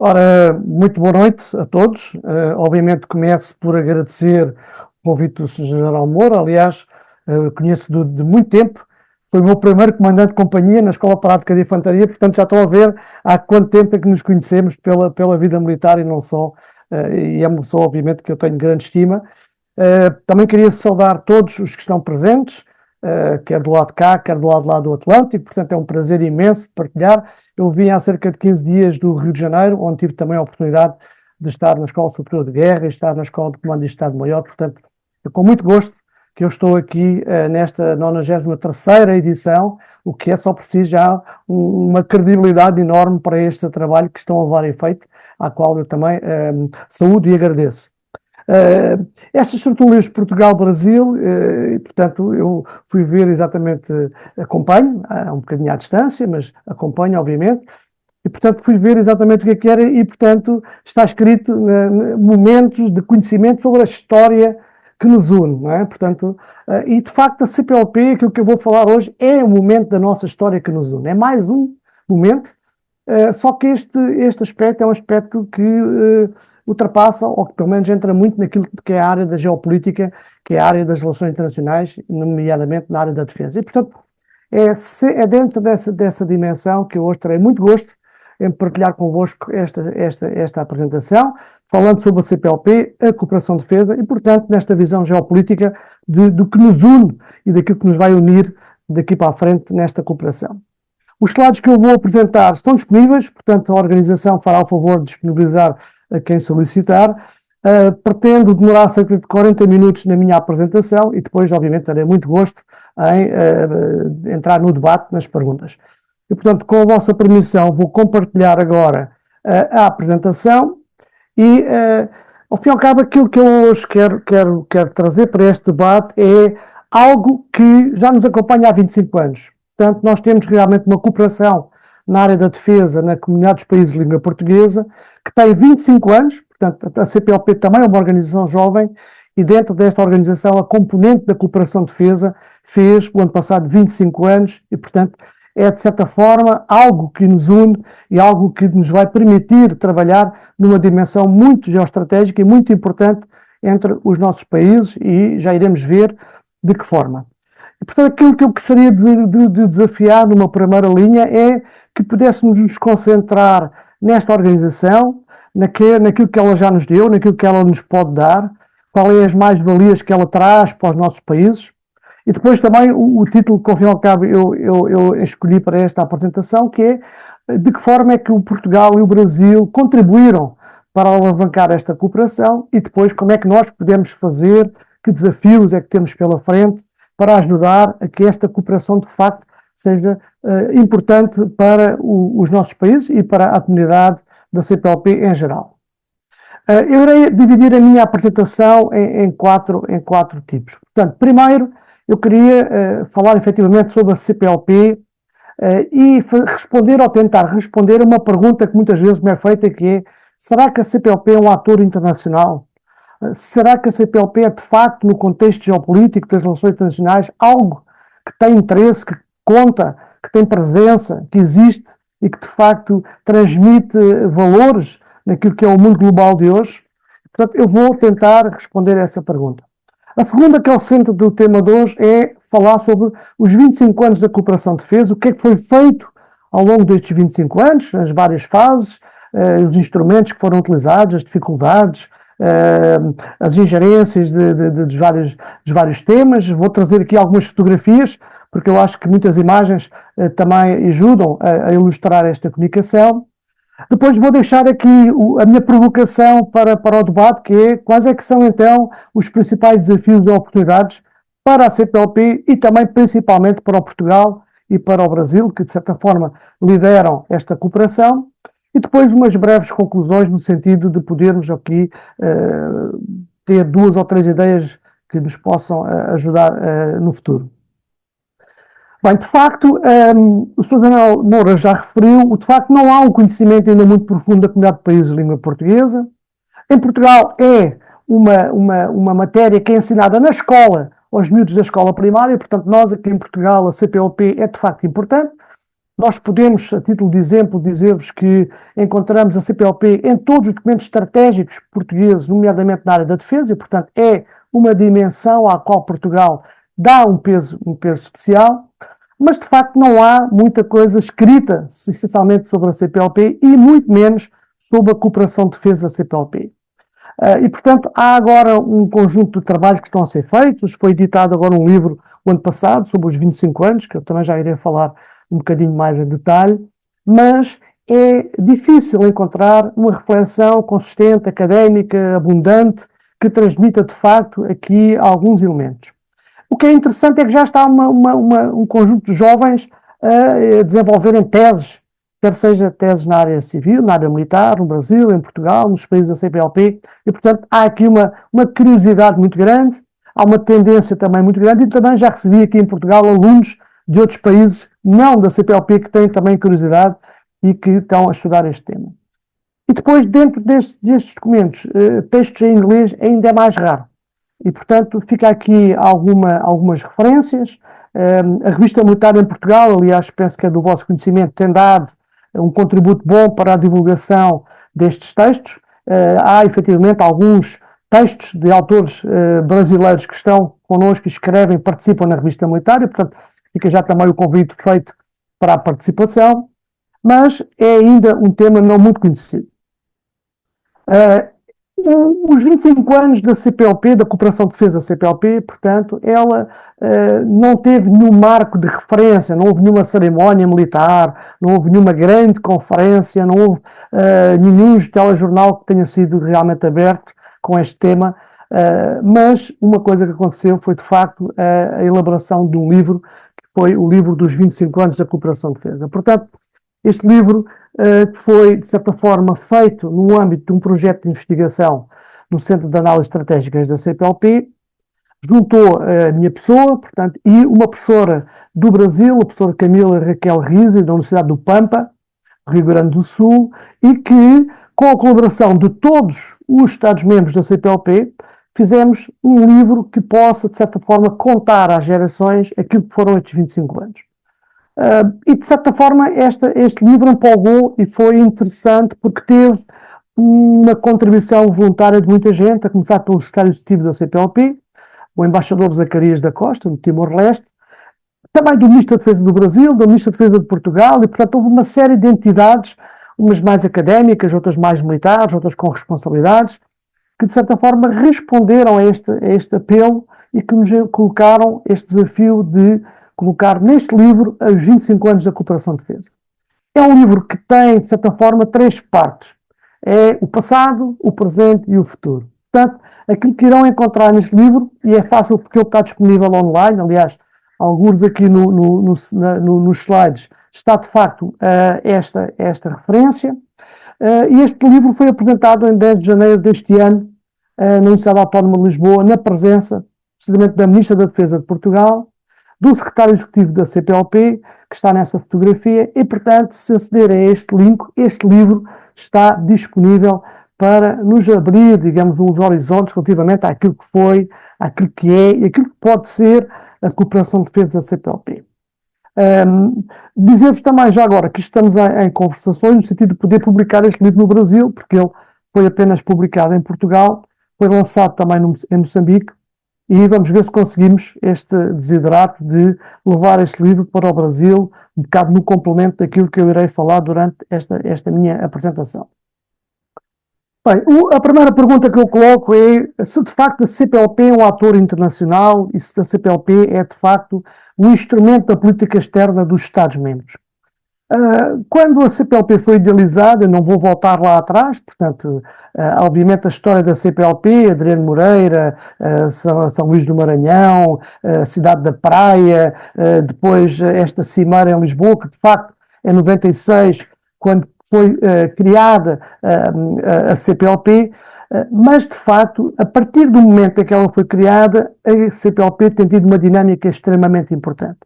Ora, muito boa noite a todos. Obviamente começo por agradecer o convite do Sr. General Moura. Aliás, conheço de muito tempo. Foi o meu primeiro comandante de companhia na Escola Prática de Infantaria, portanto já estão a ver há quanto tempo é que nos conhecemos pela vida militar e não só. E é uma pessoa, obviamente, que eu tenho grande estima. Também queria saudar todos os que estão presentes, quer do lado de cá, quer do lado lá do Atlântico, portanto é um prazer imenso partilhar. Eu vim há cerca de 15 dias do Rio de Janeiro, onde tive também a oportunidade de estar na Escola Superior de Guerra e estar na Escola de Comando de Estado-Maior, portanto é com muito gosto que eu estou aqui nesta 93ª edição, o que é só preciso já uma credibilidade enorme para este trabalho que estão a levar efeito, à qual eu também saúdo e agradeço. Estas tertúlias de Portugal-Brasil, portanto, eu fui ver exatamente, acompanho, um bocadinho à distância, mas acompanho, obviamente, e, portanto, fui ver exatamente o que era, e, portanto, está escrito momentos de conhecimento sobre a história que nos une, não é? Portanto, e, de facto, a CPLP, aquilo que eu vou falar hoje, é um momento da nossa história que nos une. É mais um momento. Só que este aspecto é um aspecto que ultrapassa, ou que pelo menos entra muito naquilo que é a área da geopolítica, que é a área das relações internacionais, nomeadamente na área da defesa. E, portanto, é dentro dessa dimensão que eu hoje terei muito gosto em partilhar convosco esta apresentação, falando sobre a CPLP, a cooperação de defesa e, portanto, nesta visão geopolítica do que nos une e daquilo que nos vai unir daqui para a frente nesta cooperação. Os slides que eu vou apresentar estão disponíveis, portanto a organização fará o favor de disponibilizar a quem solicitar. Pretendo demorar cerca de 40 minutos na minha apresentação e depois, obviamente, terei muito gosto em entrar no debate, nas perguntas. E, portanto, com a vossa permissão, vou compartilhar agora a apresentação e, ao fim e ao cabo, aquilo que eu hoje quero trazer para este debate é algo que já nos acompanha há 25 anos. Portanto, nós temos realmente uma cooperação na área da defesa na Comunidade dos Países de Língua Portuguesa, que tem 25 anos, portanto, a CPLP também é uma organização jovem, e dentro desta organização a componente da cooperação de defesa fez, o ano passado, 25 anos, e, portanto, é, de certa forma, algo que nos une e algo que nos vai permitir trabalhar numa dimensão muito geoestratégica e muito importante entre os nossos países, e já iremos ver de que forma. E, portanto, aquilo que eu gostaria de desafiar numa primeira linha é que pudéssemos nos concentrar nesta organização, naquilo que ela já nos deu, naquilo que ela nos pode dar, quais são as mais-valias que ela traz para os nossos países. E depois também o título que, ao fim e ao cabo, eu escolhi para esta apresentação, que é de que forma é que o Portugal e o Brasil contribuíram para alavancar esta cooperação e depois como é que nós podemos fazer, que desafios é que temos pela frente, para ajudar a que esta cooperação, de facto, seja importante para os nossos países e para a comunidade da CPLP em geral. Eu irei dividir a minha apresentação em quatro tipos. Portanto, primeiro, eu queria falar efetivamente sobre a CPLP e responder ou tentar responder a uma pergunta que muitas vezes me é feita, que é: será que a CPLP é um ator internacional? Será que a CPLP é, de facto, no contexto geopolítico das relações internacionais, algo que tem interesse, que conta, que tem presença, que existe e que, de facto, transmite valores naquilo que é o mundo global de hoje? Portanto, eu vou tentar responder a essa pergunta. A segunda, que é o centro do tema de hoje, é falar sobre os 25 anos da cooperação de defesa, o que é que foi feito ao longo destes 25 anos, as várias fases, os instrumentos que foram utilizados, as dificuldades, as ingerências dos vários temas. Vou trazer aqui algumas fotografias, porque eu acho que muitas imagens também ajudam a ilustrar esta comunicação. Depois vou deixar aqui a minha provocação para o debate, que é: quais é que são então os principais desafios e oportunidades para a CPLP e também principalmente para o Portugal e para o Brasil, que de certa forma lideram esta cooperação. E depois umas breves conclusões no sentido de podermos aqui ter 2 ou 3 ideias que nos possam ajudar no futuro. Bem, de facto, o Sr. General Moura já referiu, de facto não há um conhecimento ainda muito profundo da comunidade de países de língua portuguesa. Em Portugal é uma matéria que é ensinada na escola, aos miúdos da escola primária, portanto nós aqui em Portugal, a CPLP é de facto importante. Nós podemos, a título de exemplo, dizer-vos que encontramos a CPLP em todos os documentos estratégicos portugueses, nomeadamente na área da defesa, e, portanto, é uma dimensão à qual Portugal dá um peso especial, mas, de facto, não há muita coisa escrita, essencialmente, sobre a CPLP e muito menos sobre a cooperação de defesa da CPLP. E, portanto, há agora um conjunto de trabalhos que estão a ser feitos. Foi editado agora um livro o ano passado sobre os 25 anos, que eu também já irei falar um bocadinho mais em detalhe, mas é difícil encontrar uma reflexão consistente, académica, abundante, que transmita de facto aqui alguns elementos. O que é interessante é que já está um conjunto de jovens a desenvolverem teses, quer seja teses na área civil, na área militar, no Brasil, em Portugal, nos países da CPLP, e portanto há aqui uma curiosidade muito grande, há uma tendência também muito grande, e também já recebi aqui em Portugal alunos de outros países, não da CPLP, que têm também curiosidade e que estão a estudar este tema. E depois, dentro destes documentos, textos em inglês ainda é mais raro. E, portanto, fica aqui algumas referências. A Revista Militar em Portugal, aliás, penso que é do vosso conhecimento, tem dado um contributo bom para a divulgação destes textos. Há, efetivamente, alguns textos de autores brasileiros que estão connosco e escrevem, participam na Revista Militar, e, portanto, fica já também o convite feito para a participação, mas é ainda um tema não muito conhecido. Os 25 anos da CPLP, da Cooperação de Defesa CPLP, portanto, ela não teve nenhum marco de referência, não houve nenhuma cerimónia militar, não houve nenhuma grande conferência, não houve nenhum telejornal que tenha sido realmente aberto com este tema, mas uma coisa que aconteceu foi, de facto, a elaboração de um livro, que foi o livro dos 25 anos da Cooperação de Defesa. Portanto, este livro foi, de certa forma, feito no âmbito de um projeto de investigação no Centro de Análises Estratégicas da CPLP, juntou a minha pessoa, portanto, e uma professora do Brasil, a professora Camila Raquel Rizzi, da Universidade do Pampa, Rio Grande do Sul, e que, com a colaboração de todos os Estados-membros da CPLP, fizemos um livro que possa, de certa forma, contar às gerações aquilo que foram estes 25 anos. E, de certa forma, este livro empolgou e foi interessante porque teve uma contribuição voluntária de muita gente, a começar pelo secretário executivo da CPLP, o embaixador Zacarias da Costa, do Timor-Leste, também do Ministro da Defesa do Brasil, do Ministro da Defesa de Portugal, e, portanto, houve uma série de entidades, umas mais académicas, outras mais militares, outras com responsabilidades, que, de certa forma, responderam a este apelo e que nos colocaram este desafio de colocar neste livro os 25 anos da Cooperação de Defesa. É um livro que tem, de certa forma, 3 partes. É o passado, o presente e o futuro. Portanto, aquilo que irão encontrar neste livro, e é fácil porque ele está disponível online, aliás, alguns aqui nos slides, está de facto esta referência. E este livro foi apresentado em 10 de janeiro deste ano na Universidade Autónoma de Lisboa, na presença, precisamente, da Ministra da Defesa de Portugal, do secretário executivo da CPLP, que está nessa fotografia, e, portanto, se acederem a este link, este livro está disponível para nos abrir, digamos, uns horizontes relativamente àquilo que foi, àquilo que é e àquilo que pode ser a cooperação de defesa da CPLP. Dizer-vos também já agora que estamos em conversações no sentido de poder publicar este livro no Brasil, porque ele foi apenas publicado em Portugal, foi lançado também em Moçambique, e vamos ver se conseguimos este desiderato de levar este livro para o Brasil, um bocado no complemento daquilo que eu irei falar durante esta minha apresentação. Bem, a primeira pergunta que eu coloco é se de facto a CPLP é um ator internacional e se a CPLP é de facto um instrumento da política externa dos Estados-membros. Quando a CPLP foi idealizada, eu não vou voltar lá atrás, portanto, obviamente a história da CPLP, Adriano Moreira, São Luís do Maranhão, Cidade da Praia, depois esta cimeira em Lisboa, que de facto em 96, quando foi criada a CPLP, mas de facto, a partir do momento em que ela foi criada, a CPLP tem tido uma dinâmica extremamente importante.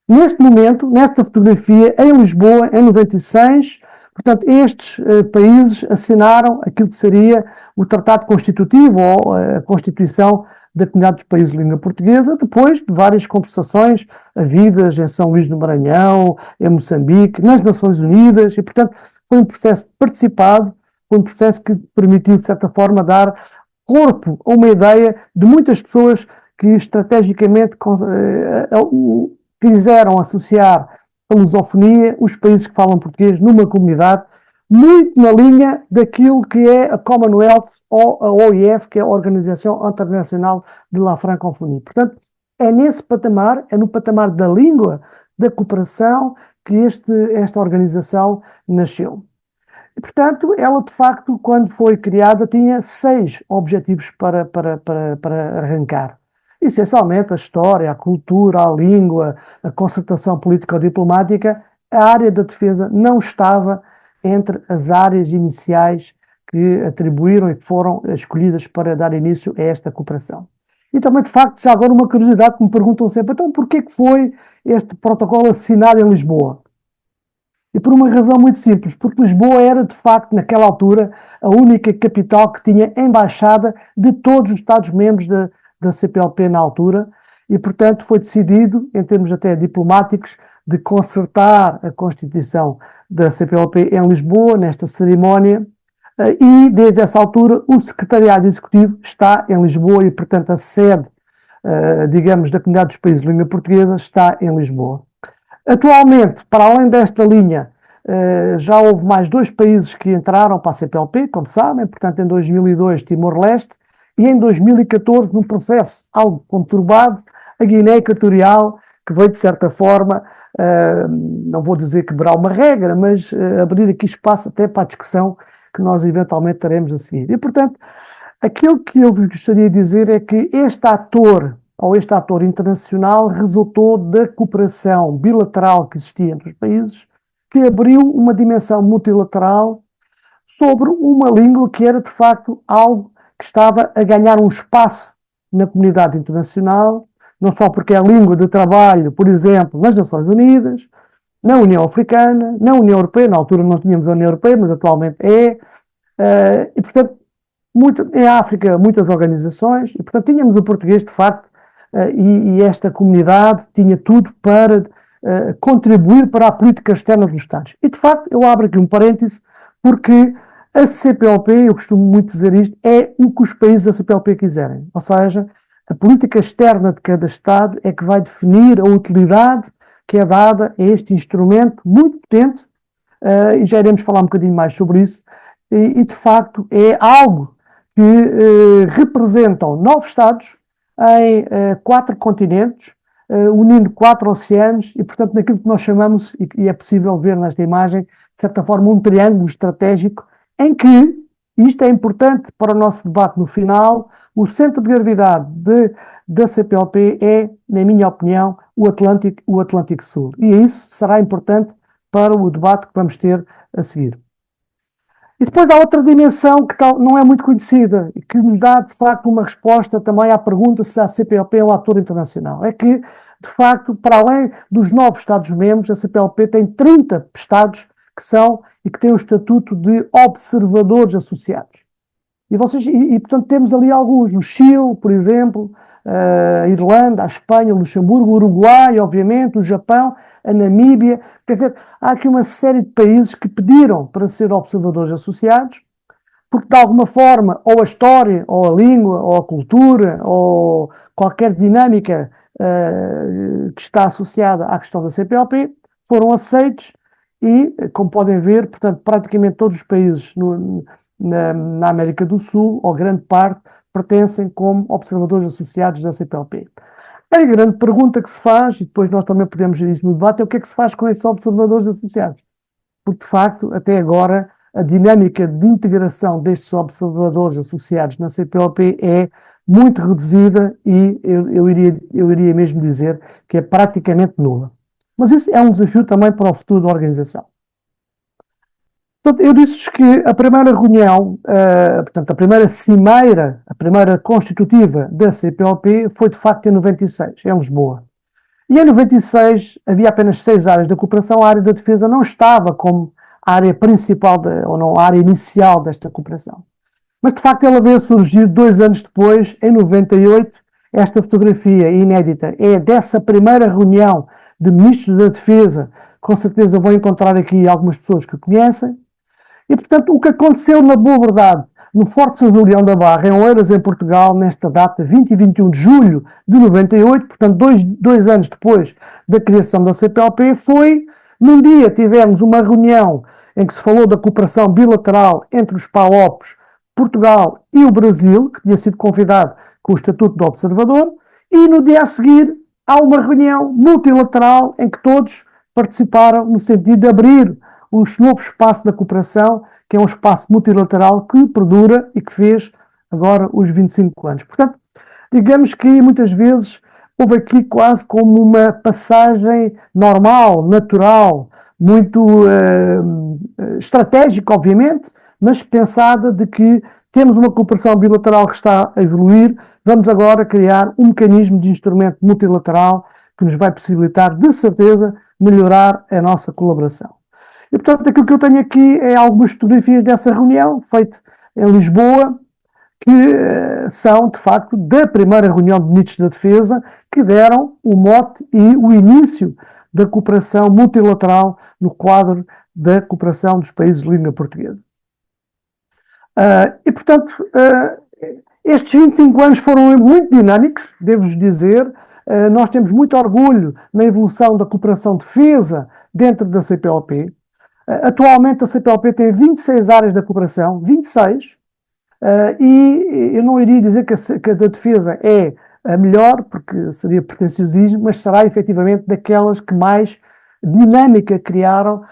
Neste momento, nesta fotografia, em Lisboa, em 96, portanto, estes países assinaram aquilo que seria o Tratado Constitutivo ou a Constituição da Comunidade dos Países de Língua Portuguesa, depois de várias conversações havidas em São Luís do Maranhão, em Moçambique, nas Nações Unidas, e, portanto, foi um processo participado, foi um processo que permitiu, de certa forma, dar corpo a uma ideia de muitas pessoas que estrategicamente quiseram associar a lusofonia, os países que falam português, numa comunidade, muito na linha daquilo que é a Commonwealth ou a OIF, que é a Organização Internacional de la Francophonie. Portanto, é nesse patamar, é no patamar da língua, da cooperação, que esta organização nasceu. E, portanto, ela, de facto, quando foi criada, tinha 6 objetivos para arrancar. Essencialmente, a história, a cultura, a língua, a concertação político-diplomática. A área da defesa não estava entre as áreas iniciais que atribuíram e que foram escolhidas para dar início a esta cooperação. E também, de facto, já agora uma curiosidade que me perguntam sempre, então porquê que foi este protocolo assinado em Lisboa? E por uma razão muito simples, porque Lisboa era, de facto, naquela altura, a única capital que tinha embaixada de todos os Estados-membros da CPLP na altura, e, portanto, foi decidido, em termos até diplomáticos, de concertar a constituição da CPLP em Lisboa, nesta cerimónia, e, desde essa altura, o secretariado executivo está em Lisboa e, portanto, a sede, digamos, da Comunidade dos Países de Língua Portuguesa está em Lisboa. Atualmente, para além desta linha, já houve mais 2 países que entraram para a CPLP, como sabem, portanto, em 2002, Timor-Leste, e em 2014, num processo algo conturbado, a Guiné Equatorial, que veio, de certa forma, não vou dizer quebrar uma regra, mas abrir aqui espaço até para a discussão que nós eventualmente teremos a seguir. E, portanto, aquilo que eu vos gostaria de dizer é que este ator internacional resultou da cooperação bilateral que existia entre os países, que abriu uma dimensão multilateral sobre uma língua que era, de facto, algo que estava a ganhar um espaço na comunidade internacional, não só porque é a língua de trabalho, por exemplo, nas Nações Unidas, na União Africana, na União Europeia, na altura não tínhamos a União Europeia, mas atualmente é, e, portanto, em África, muitas organizações, e, portanto, tínhamos o português, de facto, e esta comunidade tinha tudo para contribuir para a política externa dos Estados. E, de facto, eu abro aqui um parêntese, porque a CPLP, eu costumo muito dizer isto, é o que os países da CPLP quiserem. Ou seja, a política externa de cada Estado é que vai definir a utilidade que é dada a este instrumento muito potente, e já iremos falar um bocadinho mais sobre isso, e de facto é algo que representam 9 Estados em 4 continentes, unindo 4 oceanos, e portanto naquilo que nós chamamos, e é possível ver nesta imagem, de certa forma um triângulo estratégico, em que, e isto é importante para o nosso debate no final, o centro de gravidade da CPLP é, na minha opinião, o Atlântico Sul. E isso será importante para o debate que vamos ter a seguir. E depois há outra dimensão que não é muito conhecida e que nos dá, de facto, uma resposta também à pergunta se a CPLP é um ator internacional. É que, de facto, para além dos 9 Estados-membros, a CPLP tem 30 Estados que são e que têm o estatuto de observadores associados. E, portanto, temos ali alguns, o Chile, por exemplo, a Irlanda, a Espanha, o Luxemburgo, o Uruguai, obviamente, o Japão, a Namíbia. Quer dizer, há aqui uma série de países que pediram para ser observadores associados, porque de alguma forma, ou a história, ou a língua, ou a cultura, ou qualquer dinâmica que está associada à questão da CPLP, foram aceitos e, como podem ver, portanto, praticamente todos os países na América do Sul, ou grande parte, pertencem como observadores associados da CPLP. A grande pergunta que se faz, e depois nós também podemos ver isso no debate, é o que é que se faz com esses observadores associados. Porque, de facto, até agora, a dinâmica de integração destes observadores associados na CPLP é muito reduzida e eu iria mesmo dizer que é praticamente nula. Mas isso é um desafio também para o futuro da organização. Portanto, eu disse-vos que a primeira reunião, portanto, a primeira cimeira, a primeira constitutiva da CPLP foi de facto em 96, em Lisboa. E em 96 havia apenas 6 áreas da cooperação, a área da defesa não estava como a área principal, ou não, a área inicial desta cooperação. Mas de facto ela veio a surgir 2 anos depois, em 98, esta fotografia inédita é dessa primeira reunião de ministros da Defesa. Com certeza vão encontrar aqui algumas pessoas que conhecem. E, portanto, o que aconteceu, na boa verdade, no Forte São Julião da Barra, em Oeiras, em Portugal, nesta data, 20 e 21 de julho de 98, portanto, dois anos depois da criação da CPLP, foi, num dia tivemos uma reunião em que se falou da cooperação bilateral entre os PAOPs, Portugal e o Brasil, que tinha sido convidado com o Estatuto de Observador, e no dia a seguir há uma reunião multilateral em que todos participaram no sentido de abrir um novo espaço da cooperação, que é um espaço multilateral que perdura e que fez agora os 25 anos. Portanto, digamos que muitas vezes houve aqui quase como uma passagem normal, natural, muito estratégica, obviamente, mas pensada de que temos uma cooperação bilateral que está a evoluir, vamos agora criar um mecanismo de instrumento multilateral que nos vai possibilitar, de certeza, melhorar a nossa colaboração. E, portanto, aquilo que eu tenho aqui é algumas fotografias dessa reunião, feita em Lisboa, que são, de facto, da primeira reunião de ministros da Defesa, que deram o mote e o início da cooperação multilateral no quadro da cooperação dos países de língua portuguesa. E, portanto, estes 25 anos foram muito dinâmicos, devo-vos dizer. Nós temos muito orgulho na evolução da cooperação de defesa dentro da CPLP. Atualmente a CPLP tem 26 áreas da cooperação, 26, e eu não iria dizer que a da defesa é a melhor, porque seria pretenciosismo, mas será efetivamente daquelas que mais dinâmica criaram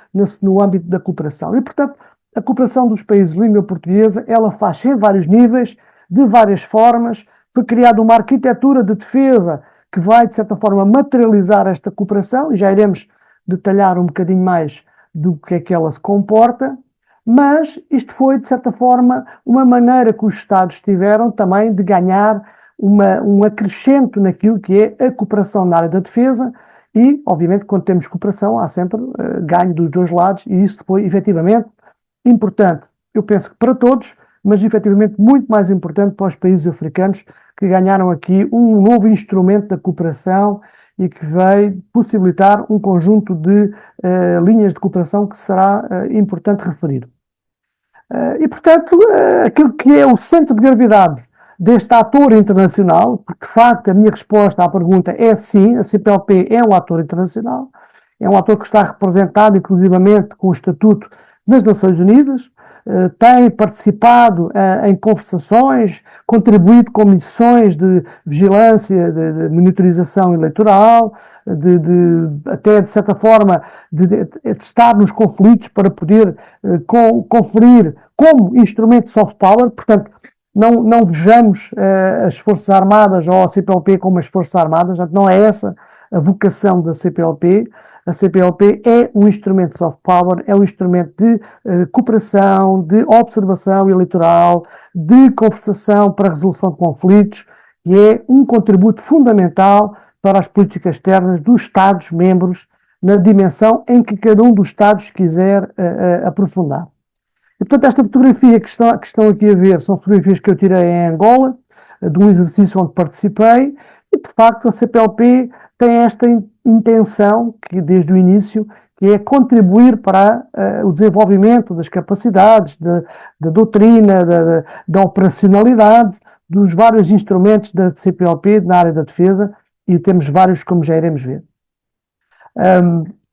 no âmbito da cooperação. E, portanto, a cooperação dos países de língua portuguesa, ela faz em vários níveis, de várias formas. Foi criada uma arquitetura de defesa que vai, de certa forma, materializar esta cooperação, e já iremos detalhar um bocadinho mais do que é que ela se comporta, mas isto foi, de certa forma, uma maneira que os Estados tiveram também de ganhar um acrescento naquilo que é a cooperação na área da defesa e, obviamente, quando temos cooperação há sempre ganho dos dois lados e isso foi, efetivamente, importante. Eu penso que para todos, mas, efetivamente, muito mais importante para os países africanos que ganharam aqui um novo instrumento da cooperação e que vai possibilitar um conjunto de linhas de cooperação que será importante referir. E, portanto, aquilo que é o centro de gravidade deste ator internacional, porque, de facto, a minha resposta à pergunta é sim, a CPLP é um ator internacional, é um ator que está representado, inclusivamente, com o Estatuto das Nações Unidas, tem participado em conversações, contribuído com missões de vigilância, de monitorização eleitoral, até de certa forma de estar nos conflitos para poder conferir como instrumento de soft power. Portanto, não vejamos as Forças Armadas ou a CPLP como as Forças Armadas, portanto, não é essa a vocação da CPLP. A CPLP é um instrumento de soft power, é um instrumento de cooperação, de observação eleitoral, de conversação para a resolução de conflitos, e é um contributo fundamental para as políticas externas dos Estados-membros na dimensão em que cada um dos Estados quiser aprofundar. E, portanto, esta fotografia que estão aqui a ver são fotografias que eu tirei em Angola, de um exercício onde participei, e, de facto, a CPLP tem esta intenção, que desde o início, que é contribuir para o desenvolvimento das capacidades, da doutrina, da operacionalidade, dos vários instrumentos da CPLP na área da defesa, e temos vários, como já iremos ver.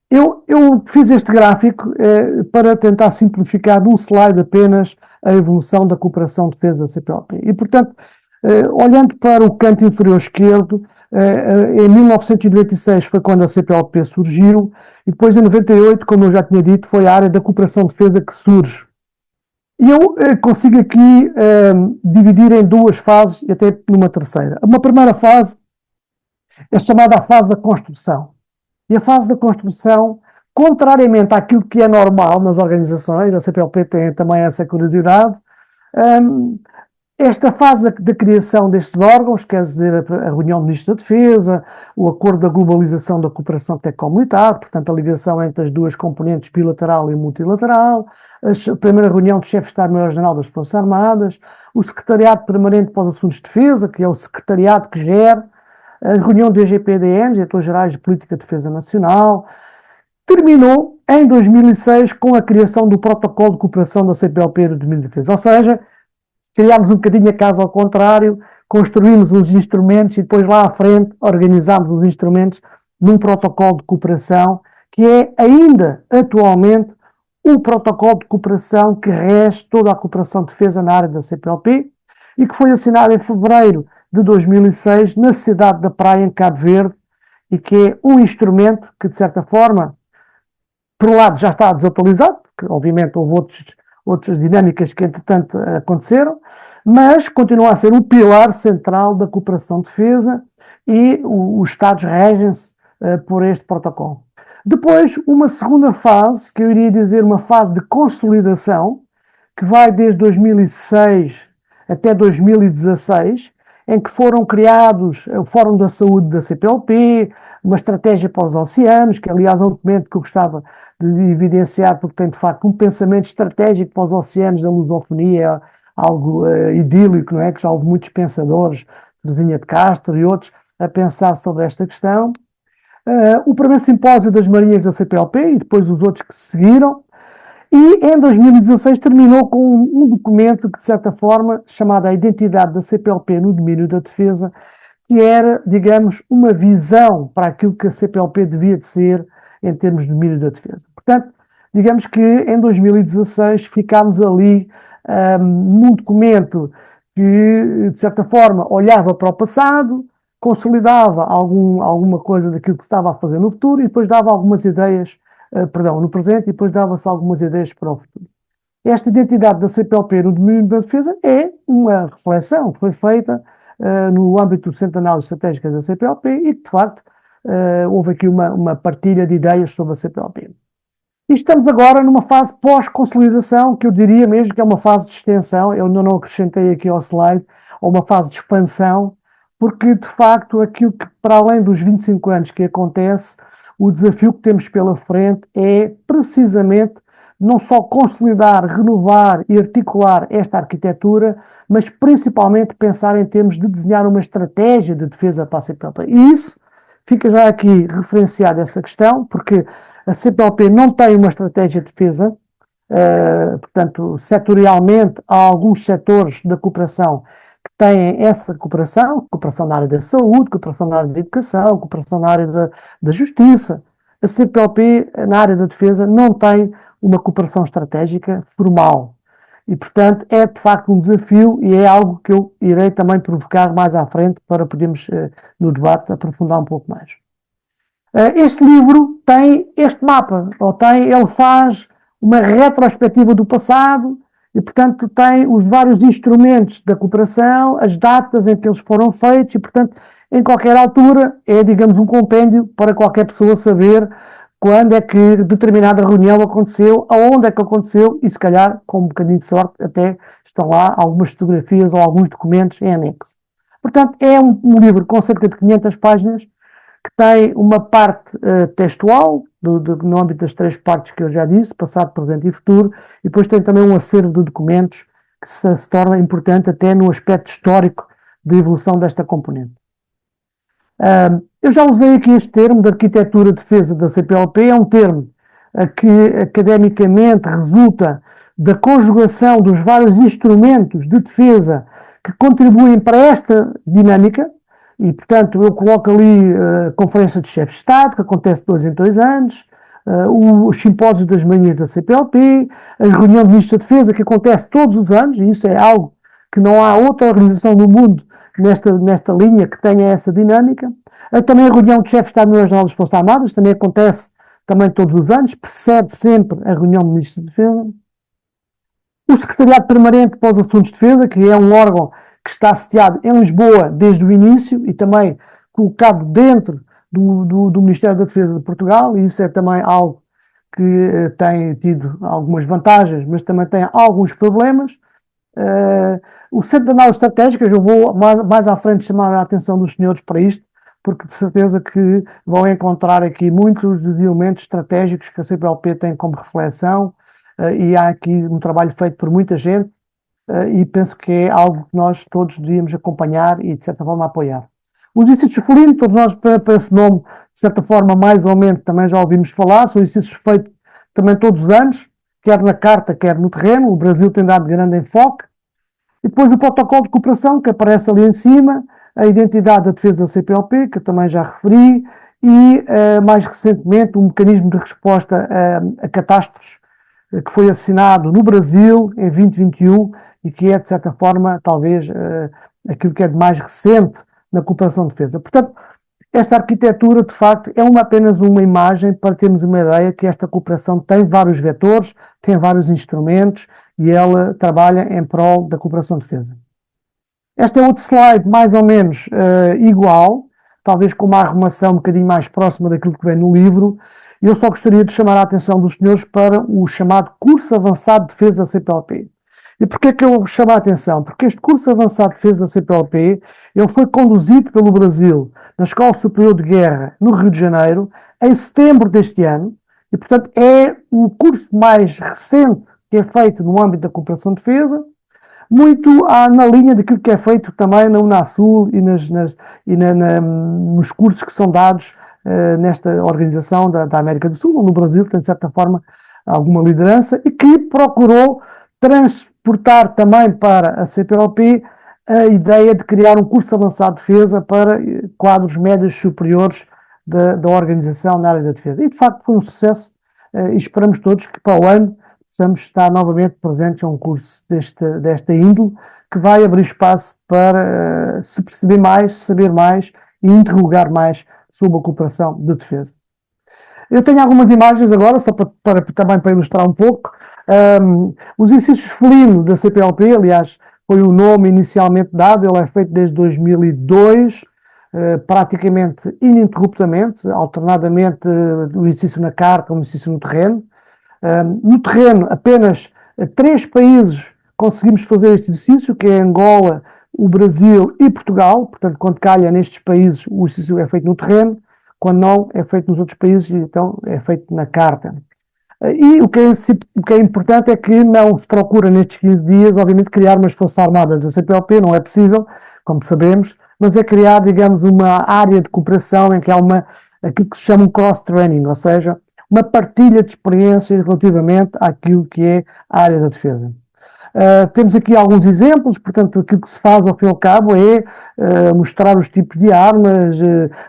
Eu fiz este gráfico para tentar simplificar num slide apenas a evolução da cooperação de defesa da CPLP. E, portanto, olhando para o canto inferior esquerdo, em 1996 foi quando a CPLP surgiu, e depois em 98, como eu já tinha dito, foi a área da cooperação de defesa que surge. E eu consigo aqui dividir em duas fases e até numa terceira. Uma primeira fase é chamada a fase da construção. E a fase da construção, contrariamente àquilo que é normal nas organizações, a CPLP tem também essa curiosidade, Esta fase da criação destes órgãos, quer dizer, a reunião do Ministro da Defesa, o acordo da globalização da cooperação tecnomunitar, portanto, a ligação entre as duas componentes bilateral e multilateral, a primeira reunião do chefe de Estado-Maior-General das Forças Armadas, o Secretariado Permanente para os Assuntos de Defesa, que é o secretariado que gera, a reunião do EGPDN, Diretores-Gerais de Política de Defesa Nacional, terminou em 2006 com a criação do Protocolo de Cooperação da CPLP de Domínio de Defesa, ou seja, criámos um bocadinho a casa ao contrário, construímos os instrumentos e depois lá à frente organizámos os instrumentos num protocolo de cooperação que é ainda atualmente o protocolo de cooperação que rege toda a cooperação de defesa na área da CPLP e que foi assinado em fevereiro de 2006 na cidade da Praia, em Cabo Verde, e que é um instrumento que, de certa forma, por um lado já está desatualizado, porque obviamente houve outras dinâmicas que entretanto aconteceram, mas continua a ser o pilar central da cooperação de defesa e os Estados regem-se por este protocolo. Depois, uma segunda fase, que eu iria dizer uma fase de consolidação, que vai desde 2006 até 2016, em que foram criados o Fórum da Saúde da CPLP, uma estratégia para os oceanos, que aliás é um documento que eu gostava de evidenciar, porque tem de facto um pensamento estratégico para os oceanos da lusofonia, algo idílico, não é? Que já houve muitos pensadores, Teresinha de Castro e outros, a pensar sobre esta questão. O primeiro simpósio das Marinhas da CPLP e depois os outros que seguiram. E em 2016 terminou com um documento que, de certa forma, chamado A Identidade da CPLP no Domínio da Defesa, que era, digamos, uma visão para aquilo que a CPLP devia de ser em termos de domínio da defesa. Portanto, digamos que em 2016 ficámos ali num documento que, de certa forma, olhava para o passado, consolidava alguma coisa daquilo que estava a fazer no futuro e depois dava algumas ideias, no presente, e depois dava-se algumas ideias para o futuro. Esta identidade da CPLP no domínio da defesa é uma reflexão que foi feita no âmbito do Centro de Análises Estratégicas da CPLP e que, de facto, houve aqui uma partilha de ideias sobre a CPLP. E estamos agora numa fase pós-consolidação, que eu diria mesmo que é uma fase de extensão, eu ainda não acrescentei aqui ao slide, ou uma fase de expansão, porque, de facto, aquilo que, para além dos 25 anos que acontece, o desafio que temos pela frente é, precisamente, não só consolidar, renovar e articular esta arquitetura, mas principalmente pensar em termos de desenhar uma estratégia de defesa para a CPLP. E isso fica já aqui referenciada essa questão, porque a CPLP não tem uma estratégia de defesa, portanto, setorialmente, há alguns setores da cooperação que têm essa cooperação na área da saúde, cooperação na área da educação, cooperação na área da justiça. A CPLP, na área da defesa, não tem uma cooperação estratégica formal. E, portanto, é de facto um desafio e é algo que eu irei também provocar mais à frente para podermos, no debate, aprofundar um pouco mais. Este livro tem este mapa, ele faz uma retrospectiva do passado e, portanto, tem os vários instrumentos da cooperação, as datas em que eles foram feitos e, portanto, em qualquer altura é, digamos, um compêndio para qualquer pessoa saber quando é que determinada reunião aconteceu, aonde é que aconteceu e, se calhar, com um bocadinho de sorte, até estão lá algumas fotografias ou alguns documentos em anexo. Portanto, é um livro com cerca de 500 páginas que tem uma parte textual, no âmbito das 3 partes que eu já disse, passado, presente e futuro, e depois tem também um acervo de documentos que se torna importante até no aspecto histórico de evolução desta componente. Eu já usei aqui este termo de arquitetura de defesa da CPLP, é um termo que academicamente resulta da conjugação dos vários instrumentos de defesa que contribuem para esta dinâmica, e portanto eu coloco ali a Conferência de Chefes de Estado, que acontece de 2 em 2 anos, os simpósios das manhãs da CPLP, a reunião de ministros da Defesa, que acontece todos os anos, e isso é algo que não há outra organização no mundo nesta linha que tenha essa dinâmica. Também a reunião de chefes de Estado-Maior-General das Forças Armadas, também acontece também todos os anos, precede sempre a reunião de ministros da Defesa. O Secretariado Permanente para os Assuntos de Defesa, que é um órgão que está sediado em Lisboa desde o início e também colocado dentro do Ministério da Defesa de Portugal, e isso é também algo que tem tido algumas vantagens, mas também tem alguns problemas. O Centro de Análises Estratégicas, eu vou mais à frente chamar a atenção dos senhores para isto, porque de certeza que vão encontrar aqui muitos dos elementos estratégicos que a CPLP tem como reflexão, e há aqui um trabalho feito por muita gente, e penso que é algo que nós todos devíamos acompanhar e, de certa forma, apoiar. Os exercícios felinos, todos nós, para esse nome, de certa forma, mais ou menos, também já ouvimos falar, são exercícios feitos também todos os anos, quer na carta, quer no terreno. O Brasil tem dado grande enfoque. E depois o protocolo de cooperação, que aparece ali em cima, a identidade da defesa da CPLP, que eu também já referi, e, mais recentemente, um mecanismo de resposta a catástrofes, que foi assinado no Brasil em 2021 e que é, de certa forma, talvez aquilo que é de mais recente na cooperação de defesa. Portanto, esta arquitetura, de facto, é apenas uma imagem para termos uma ideia que esta cooperação tem vários vetores, tem vários instrumentos e ela trabalha em prol da cooperação de defesa. Este é outro slide mais ou menos igual, talvez com uma arrumação um bocadinho mais próxima daquilo que vem no livro. Eu só gostaria de chamar a atenção dos senhores para o chamado Curso Avançado de Defesa da CPLP. E porquê que eu chamo a atenção? Porque este Curso Avançado de Defesa da CPLP, ele foi conduzido pelo Brasil na Escola Superior de Guerra, no Rio de Janeiro, em setembro deste ano, e, portanto, é o curso mais recente que é feito no âmbito da cooperação de defesa, muito na linha daquilo que é feito também na Unasul e nos cursos que são dados nesta organização da América do Sul, ou no Brasil, que tem, de certa forma, alguma liderança, e que procurou transportar também para a CPLP a ideia de criar um curso avançado de defesa para quadros médios superiores da organização na área da defesa. E, de facto, foi um sucesso, e esperamos todos que para o ano possamos estar novamente presentes a um curso desta índole, que vai abrir espaço para se perceber mais, saber mais e interrogar mais sobre a cooperação de defesa. Eu tenho algumas imagens agora, só também para ilustrar um pouco. Os exercícios felinos da CPLP, aliás, foi o nome inicialmente dado, ele é feito desde 2002, praticamente ininterruptamente, alternadamente o exercício na carta, o exercício no terreno. No terreno, apenas 3 países conseguimos fazer este exercício, que é Angola, o Brasil e Portugal. Portanto, quando calha nestes países, o exercício é feito no terreno, quando não, é feito nos outros países, então é feito na carta. E o que é importante é que não se procura nestes 15 dias, obviamente, criar umas forças armadas da CPLP, não é possível, como sabemos, mas é criar, digamos, uma área de cooperação em que há aquilo que se chama um cross-training, ou seja, uma partilha de experiências relativamente àquilo que é a área da defesa. Temos aqui alguns exemplos, portanto, aquilo que se faz ao fim e ao cabo é mostrar os tipos de armas,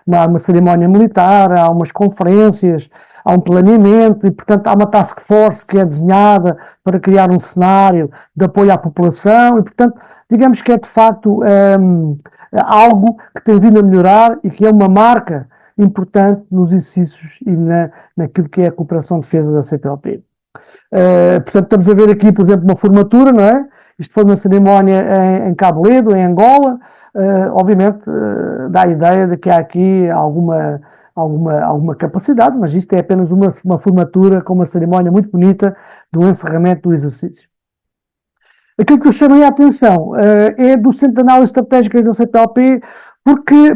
uma cerimónia militar, há umas conferências, há um planeamento e, portanto, há uma task force que é desenhada para criar um cenário de apoio à população e, portanto, digamos que é de facto algo que tem vindo a melhorar e que é uma marca importante nos exercícios e naquilo que é a cooperação de defesa da CPLP. Portanto, estamos a ver aqui, por exemplo, uma formatura, não é? Isto foi uma cerimónia em Cabo Ledo, em Angola. Obviamente, dá a ideia de que há aqui alguma capacidade, mas isto é apenas uma formatura com uma cerimónia muito bonita do encerramento do exercício. Aquilo que eu chamei a atenção é do Centro de Análises Estratégicas da CPLP,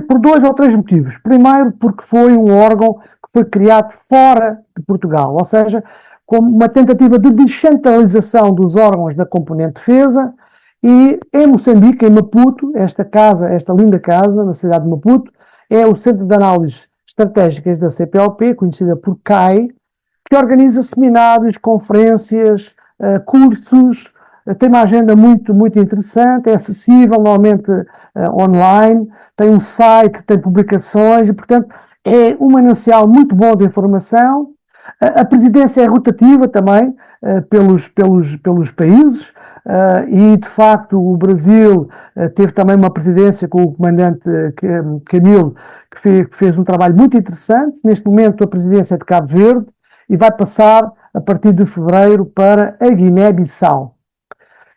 por 2 ou 3 motivos. Primeiro, porque foi um órgão que foi criado fora de Portugal, ou seja, como uma tentativa de descentralização dos órgãos da componente defesa, e em Moçambique, em Maputo, esta linda casa, na cidade de Maputo, é o Centro de Análises Estratégicas da CPLP, conhecida por CAI, que organiza seminários, conferências, cursos, tem uma agenda muito, muito interessante, é acessível normalmente online, tem um site, tem publicações e, portanto, é um manancial muito bom de informação. A presidência é rotativa também pelos países e, de facto, o Brasil teve também uma presidência com o comandante Camilo, que fez um trabalho muito interessante. Neste momento, a presidência é de Cabo Verde e vai passar, a partir de fevereiro, para a Guiné-Bissau.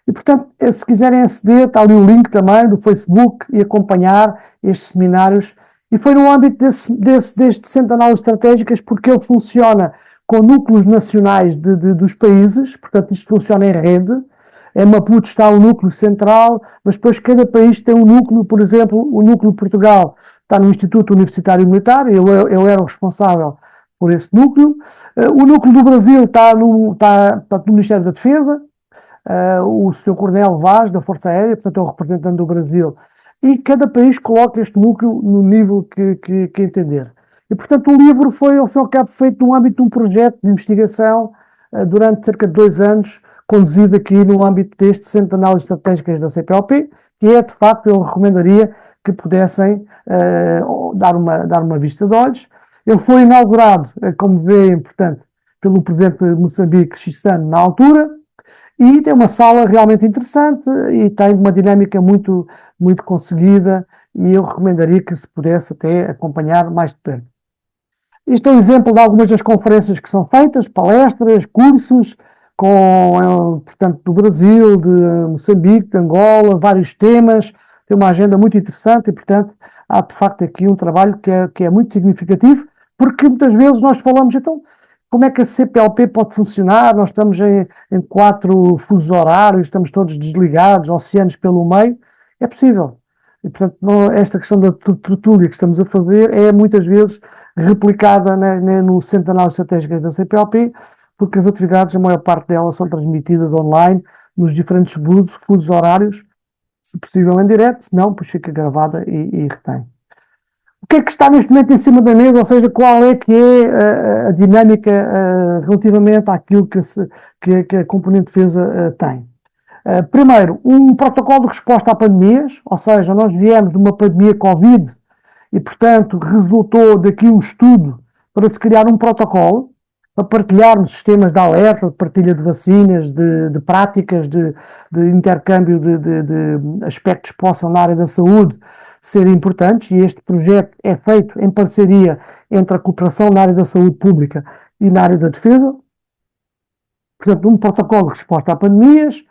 E, portanto, se quiserem aceder, está ali o link também do Facebook e acompanhar estes seminários. E foi no âmbito deste Centro de Análises Estratégicas, porque ele funciona com núcleos nacionais dos países, portanto, isto funciona em rede, Em Maputo está o núcleo central, mas depois cada país tem um núcleo, por exemplo, o núcleo de Portugal está no Instituto Universitário Militar, eu era o responsável por esse núcleo. O núcleo do Brasil está no Ministério da Defesa, o Sr. Coronel Vaz, da Força Aérea, portanto é o representante do Brasil, e cada país coloca este núcleo no nível que entender. E, portanto, o livro foi, ao fim e ao cabo, feito no âmbito de um projeto de investigação durante cerca de 2 anos, conduzido aqui no âmbito deste Centro de Análises Estratégicas da CPLP, que é, de facto, eu recomendaria que pudessem dar uma vista de olhos. Ele foi inaugurado, como veem, portanto, pelo Presidente de Moçambique, Chissano, na altura, e tem uma sala realmente interessante e tem uma dinâmica muito, muito conseguida, e eu recomendaria que se pudesse até acompanhar mais de perto. Isto é um exemplo de algumas das conferências que são feitas, palestras, cursos, portanto, do Brasil, de Moçambique, de Angola, vários temas, tem uma agenda muito interessante e, portanto, há de facto aqui um trabalho que é muito significativo, porque muitas vezes nós falamos, então, como é que a CPLP pode funcionar? Nós estamos em 4 fusos horários, estamos todos desligados, oceanos pelo meio. É possível. E, portanto, esta questão da tertúlia que estamos a fazer é muitas vezes replicada no Centro de Análises Estratégicas da CPLP, porque as atividades, a maior parte delas, são transmitidas online nos diferentes fusos horários, se possível em direto, se não, pois fica gravada e retém. O que é que está neste momento em cima da mesa, ou seja, qual é que é a dinâmica relativamente àquilo que a componente de defesa tem? Primeiro, um protocolo de resposta a pandemias, ou seja, nós viemos de uma pandemia Covid e, portanto, resultou daqui um estudo para se criar um protocolo, para partilharmos sistemas de alerta, de partilha de vacinas, de práticas, de intercâmbio de aspectos que possam, na área da saúde, ser importantes, e este projeto é feito em parceria entre a cooperação na área da saúde pública e na área da defesa. Portanto, um protocolo de resposta a pandemias,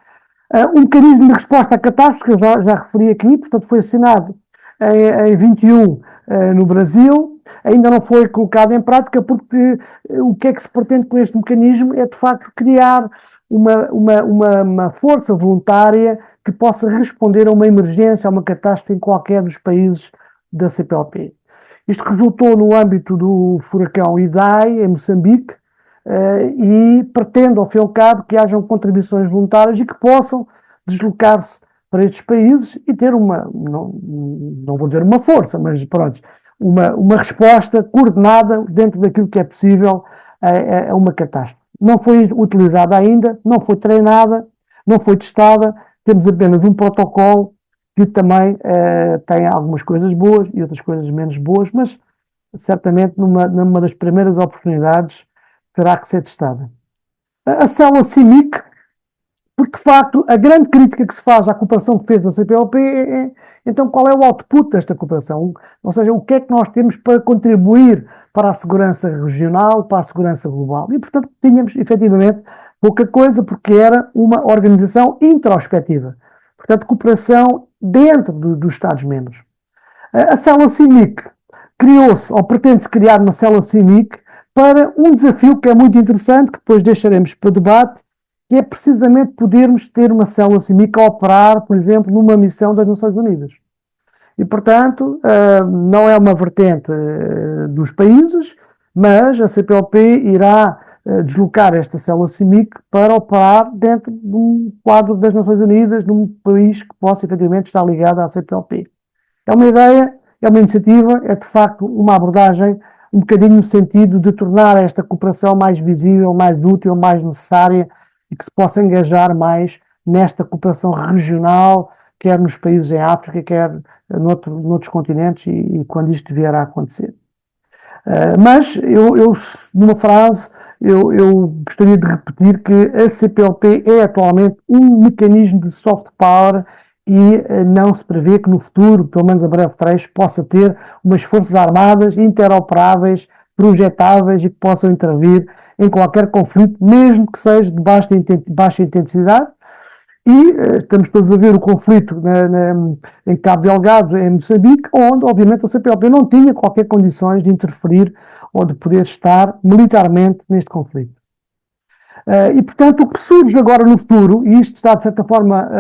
um mecanismo de resposta a catástrofes, que eu já referi aqui, portanto, foi assinado em 21 no Brasil, ainda não foi colocado em prática, porque o que é que se pretende com este mecanismo é, de facto, criar uma força voluntária que possa responder a uma emergência, a uma catástrofe em qualquer dos países da CPLP. Isto resultou no âmbito do furacão Idai, em Moçambique, e pretende, ao fim e ao cabo, que hajam contribuições voluntárias e que possam deslocar-se para estes países e ter não vou dizer uma força, mas pronto, uma resposta coordenada dentro daquilo que é possível a uma catástrofe. Não foi utilizada ainda, não foi treinada, não foi testada, temos apenas um protocolo que também tem algumas coisas boas e outras coisas menos boas, mas certamente numa das primeiras oportunidades terá que ser testada. A célula CIMIC, porque de facto a grande crítica que se faz à cooperação de defesa da CPLP é então qual é o output desta cooperação, ou seja, o que é que nós temos para contribuir para a segurança regional, para a segurança global, e portanto tínhamos efetivamente pouca coisa, porque era uma organização introspectiva, portanto cooperação dentro dos Estados-membros. A célula CIMIC criou-se, ou pretende-se criar uma célula CIMIC para um desafio que é muito interessante, que depois deixaremos para debate, que é precisamente podermos ter uma célula CIMIC a operar, por exemplo, numa missão das Nações Unidas. E, portanto, não é uma vertente dos países, mas a CPLP irá deslocar esta célula CIMIC para operar dentro de um quadro das Nações Unidas, num país que possa efetivamente estar ligado à CPLP. É uma ideia, é uma iniciativa, é de facto uma abordagem um bocadinho no sentido de tornar esta cooperação mais visível, mais útil, mais necessária e que se possa engajar mais nesta cooperação regional, quer nos países em África, quer noutros continentes e quando isto vier a acontecer. Mas numa frase, eu gostaria de repetir que a CPLP é atualmente um mecanismo de soft power e não se prevê que no futuro, pelo menos a breve trecho, possa ter umas forças armadas interoperáveis, projetáveis e que possam intervir em qualquer conflito, mesmo que seja de baixa intensidade. E estamos todos a ver o conflito em Cabo Delgado, em Moçambique, onde, obviamente, a CPLP não tinha qualquer condições de interferir ou de poder estar militarmente neste conflito. E, portanto, o que surge agora no futuro, e isto está, de certa forma,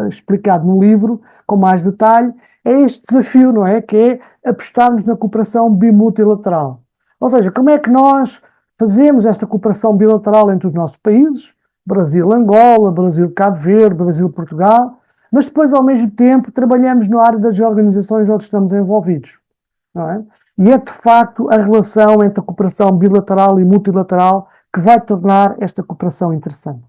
explicado no livro, com mais detalhe, é este desafio, não é? Que é apostarmos na cooperação bimultilateral. Ou seja, como é que nós fazemos esta cooperação bilateral entre os nossos países, Brasil-Angola, Brasil-Cabo Verde, Brasil-Portugal, mas depois, ao mesmo tempo, trabalhamos na área das organizações onde estamos envolvidos, não é? E é, de facto, a relação entre a cooperação bilateral e multilateral que vai tornar esta cooperação interessante.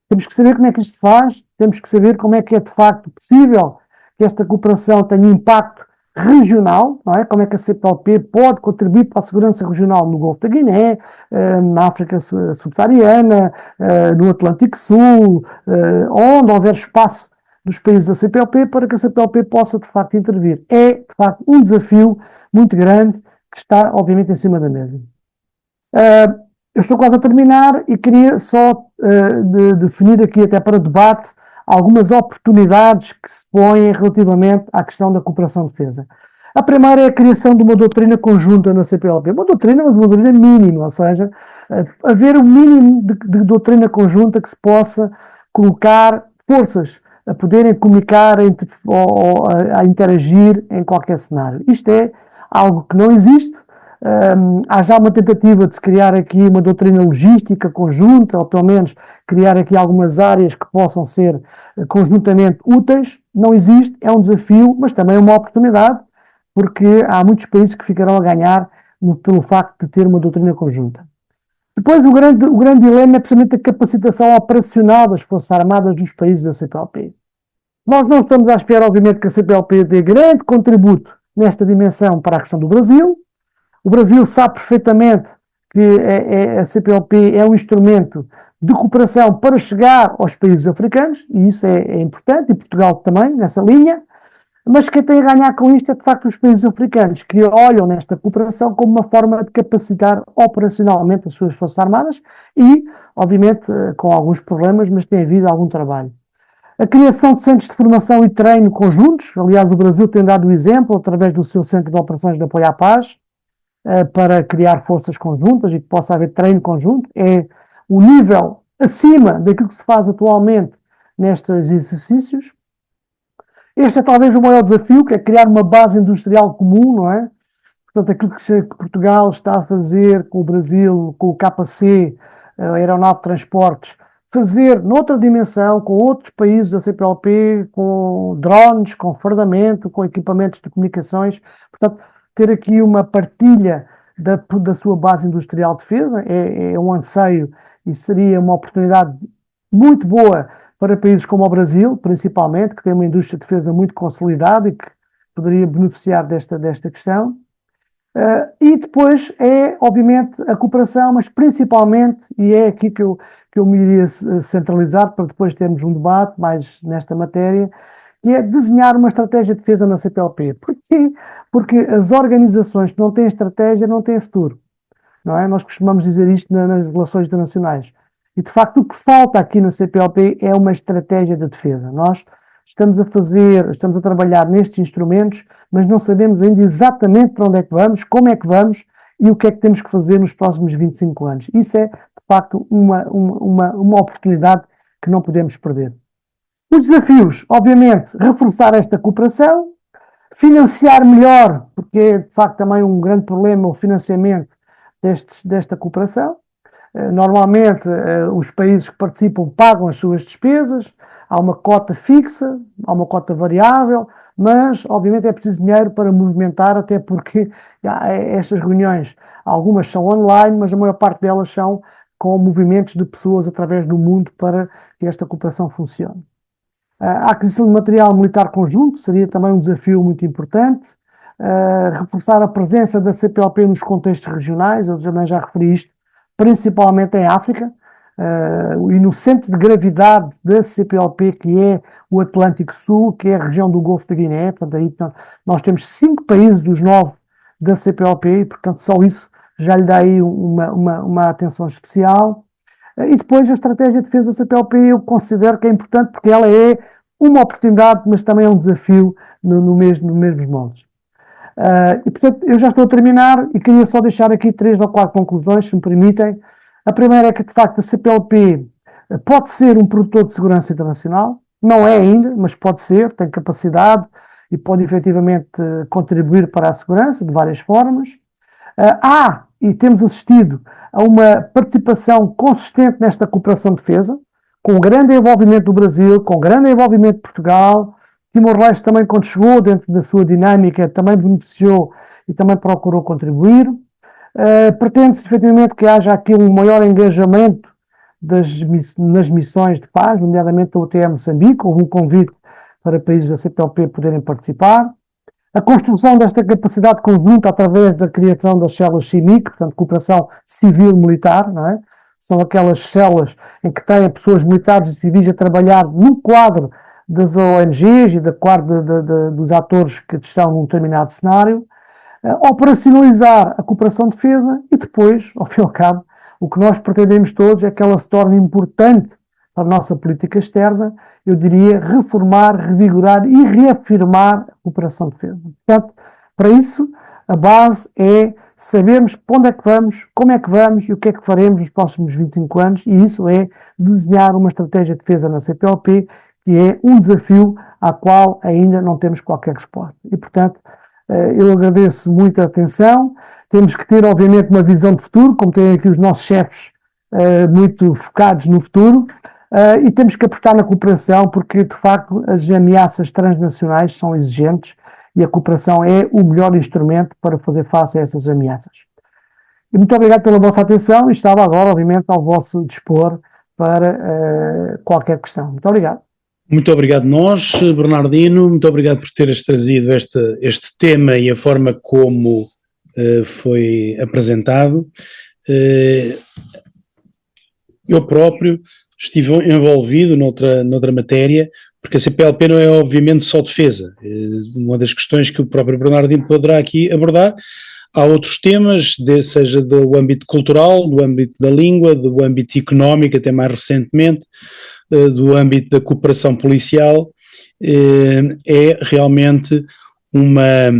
Temos que saber como é que isto se faz, temos que saber como é que é de facto possível que esta cooperação tenha impacto regional, não é? Como é que a CPLP pode contribuir para a segurança regional no Golfo da Guiné, na África subsaariana, no Atlântico Sul, onde houver espaço dos países da CPLP para que a CPLP possa de facto intervir. É de facto um desafio muito grande que está obviamente em cima da mesa. Eu estou quase a terminar e queria só definir aqui, até para debate, algumas oportunidades que se põem relativamente à questão da cooperação de defesa. A primeira é a criação de uma doutrina conjunta na CPLP. Uma doutrina, mas uma doutrina mínima, ou seja, haver o mínimo de doutrina conjunta que se possa colocar forças a poderem comunicar ou a interagir em qualquer cenário. Isto é algo que não existe. Há já uma tentativa de se criar aqui uma doutrina logística conjunta, ou pelo menos criar aqui algumas áreas que possam ser conjuntamente úteis. Não existe, é um desafio, mas também é uma oportunidade, porque há muitos países que ficarão a ganhar pelo facto de ter uma doutrina conjunta. Depois, o grande dilema é precisamente a capacitação operacional das Forças Armadas dos países da CPLP. Nós não estamos à espera, obviamente, que a CPLP dê grande contributo nesta dimensão para a questão do Brasil. O Brasil sabe perfeitamente que a CPLP é um instrumento de cooperação para chegar aos países africanos, e isso é importante, e Portugal também, nessa linha, mas quem tem a ganhar com isto é, de facto, os países africanos, que olham nesta cooperação como uma forma de capacitar operacionalmente as suas Forças Armadas e, obviamente, com alguns problemas, mas tem havido algum trabalho. A criação de centros de formação e treino conjuntos, aliás, o Brasil tem dado o exemplo, através do seu Centro de Operações de Apoio à Paz, para criar forças conjuntas e que possa haver treino conjunto, é o nível acima daquilo que se faz atualmente nestes exercícios. Este é talvez o maior desafio, que é criar uma base industrial comum, não é? Portanto, aquilo que Portugal está a fazer com o Brasil, com o KC, a Aeronave de Transportes, fazer noutra dimensão, com outros países da CPLP, com drones, com fardamento, com equipamentos de comunicações. Portanto, ter aqui uma partilha da sua base industrial de defesa é um anseio e seria uma oportunidade muito boa para países como o Brasil, principalmente, que tem uma indústria de defesa muito consolidada e que poderia beneficiar desta questão. E depois é, obviamente, a cooperação, mas principalmente, e é aqui que eu me iria centralizar para depois termos um debate mais nesta matéria, que é desenhar uma estratégia de defesa na CPLP. Porquê? Porque as organizações que não têm estratégia não têm futuro, não é? Nós costumamos dizer isto nas relações internacionais. E, de facto, o que falta aqui na CPLP é uma estratégia de defesa. Nós estamos a trabalhar nestes instrumentos, mas não sabemos ainda exatamente para onde é que vamos, como é que vamos e o que é que temos que fazer nos próximos 25 anos. Isso é, de facto, uma oportunidade que não podemos perder. Os desafios, obviamente, reforçar esta cooperação, financiar melhor, porque é, de facto, também um grande problema o financiamento desta cooperação. Normalmente, os países que participam pagam as suas despesas, há uma cota fixa, há uma cota variável, mas, obviamente, é preciso dinheiro para movimentar, até porque estas reuniões, algumas são online, mas a maior parte delas são com movimentos de pessoas através do mundo para que esta cooperação funcione. A aquisição de material militar conjunto seria também um desafio muito importante. Reforçar a presença da CPLP nos contextos regionais, eu também já referi isto, principalmente em África, e no centro de gravidade da CPLP, que é o Atlântico Sul, que é a região do Golfo da Guiné. Portanto, aí nós temos 5 países dos 9 da CPLP, e, portanto, só isso já lhe dá aí uma atenção especial. E depois a estratégia de defesa da CPLP eu considero que é importante porque ela é uma oportunidade, mas também é um desafio no mesmos moldes. E portanto eu já estou a terminar e queria só deixar aqui 3 ou 4 conclusões, se me permitem. A primeira é que, de facto, a CPLP pode ser um produtor de segurança internacional, não é ainda, mas pode ser, tem capacidade e pode efetivamente contribuir para a segurança de várias formas. E temos assistido a uma participação consistente nesta cooperação de defesa, com grande envolvimento do Brasil, com grande envolvimento de Portugal. Timor-Leste também, quando chegou dentro da sua dinâmica, também beneficiou e também procurou contribuir. Pretende-se efetivamente que haja aqui um maior engajamento nas missões de paz, nomeadamente da UTM Moçambique. Houve um convite para países da CPLP poderem participar. A construção desta capacidade conjunta através da criação das células CIMIC, portanto, cooperação civil-militar, não é? São aquelas células em que têm pessoas militares e civis a trabalhar no quadro das ONGs e do quadro dos atores que estão num determinado cenário, operacionalizar a cooperação de defesa e depois, ao fim e ao cabo, o que nós pretendemos todos é que ela se torne importante para a nossa política externa, eu diria, reformar, revigorar e reafirmar a cooperação de defesa. Portanto, para isso, a base é sabermos para onde é que vamos, como é que vamos e o que é que faremos nos próximos 25 anos, e isso é desenhar uma estratégia de defesa na CPLP, que é um desafio ao qual ainda não temos qualquer resposta. E, portanto, eu agradeço muito a atenção. Temos que ter, obviamente, uma visão de futuro, como têm aqui os nossos chefes muito focados no futuro, e temos que apostar na cooperação, porque, de facto, as ameaças transnacionais são exigentes e a cooperação é o melhor instrumento para fazer face a essas ameaças. E muito obrigado pela vossa atenção e estava agora, obviamente, ao vosso dispor para qualquer questão. Muito obrigado. Muito obrigado nós, Bernardino, muito obrigado por teres trazido este tema e a forma como foi apresentado. Eu próprio estive envolvido noutra matéria, porque a CPLP não é obviamente só defesa. Uma das questões que o próprio Bernardino poderá aqui abordar, há outros temas, seja do âmbito cultural, do âmbito da língua, do âmbito económico, até mais recentemente, do âmbito da cooperação policial. É realmente uma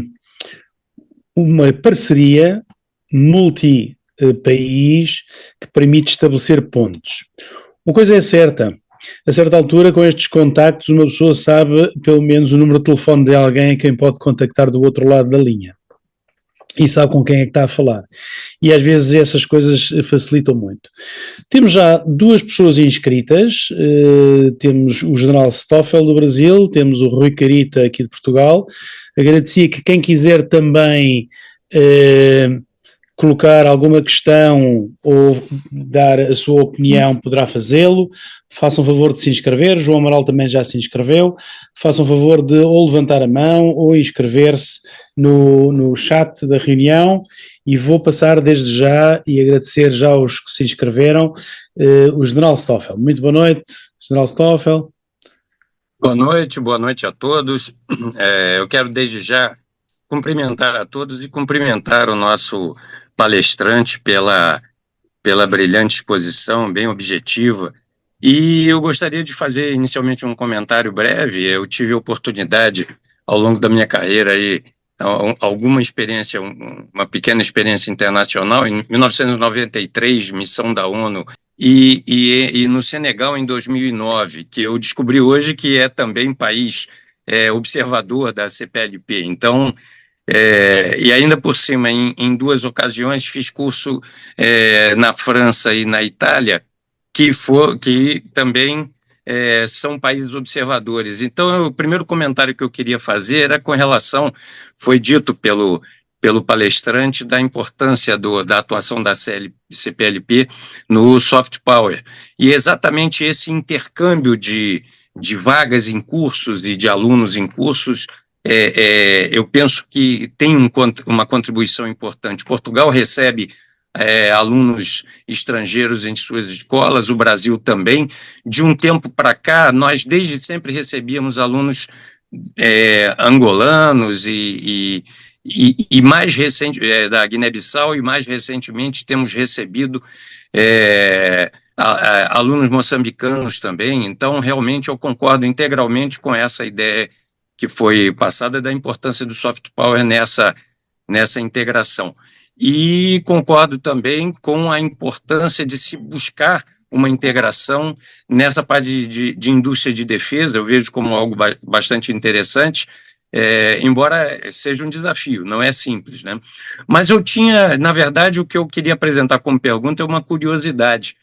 parceria multi-país que permite estabelecer pontos. Uma coisa é certa, a certa altura, com estes contactos, uma pessoa sabe pelo menos o número de telefone de alguém a quem pode contactar do outro lado da linha. E sabe com quem é que está a falar. E às vezes essas coisas facilitam muito. Temos já duas pessoas inscritas, temos o General Stoffel do Brasil, temos o Rui Carita aqui de Portugal. Agradecia que quem quiser também colocar alguma questão ou dar a sua opinião poderá fazê-lo. Façam favor de se inscrever, João Amaral também já se inscreveu. Façam favor de ou levantar a mão ou inscrever-se no chat da reunião, e vou passar desde já e agradecer já aos que se inscreveram, o General Stoffel. Muito boa noite, General Stoffel. Boa noite a todos. Eu quero desde já cumprimentar a todos e cumprimentar o nosso palestrante pela brilhante exposição, bem objetiva. E eu gostaria de fazer inicialmente um comentário breve. Eu tive a oportunidade, ao longo da minha carreira, aí, alguma experiência, uma pequena experiência internacional, em 1993, missão da ONU, e no Senegal em 2009, que eu descobri hoje que é também país observador da CPLP. Então, e ainda por cima, em duas ocasiões, fiz curso na França e na Itália, que também são países observadores. Então, o primeiro comentário que eu queria fazer era com relação, foi dito pelo palestrante, da importância da atuação da CPLP no soft power. E exatamente esse intercâmbio de vagas em cursos e de alunos em cursos, eu penso que tem uma contribuição importante. Portugal recebe alunos estrangeiros em suas escolas, o Brasil também. De um tempo para cá, nós desde sempre recebíamos alunos angolanos e mais recente, da Guiné-Bissau, e mais recentemente temos recebido alunos moçambicanos também. Então, realmente, eu concordo integralmente com essa ideia que foi passada da importância do soft power nessa integração. e concordo também com a importância de se buscar uma integração nessa parte de indústria de defesa. Eu vejo como algo bastante interessante, embora seja um desafio, não é simples, né? Mas eu tinha, na verdade, o que eu queria apresentar como pergunta é uma curiosidade.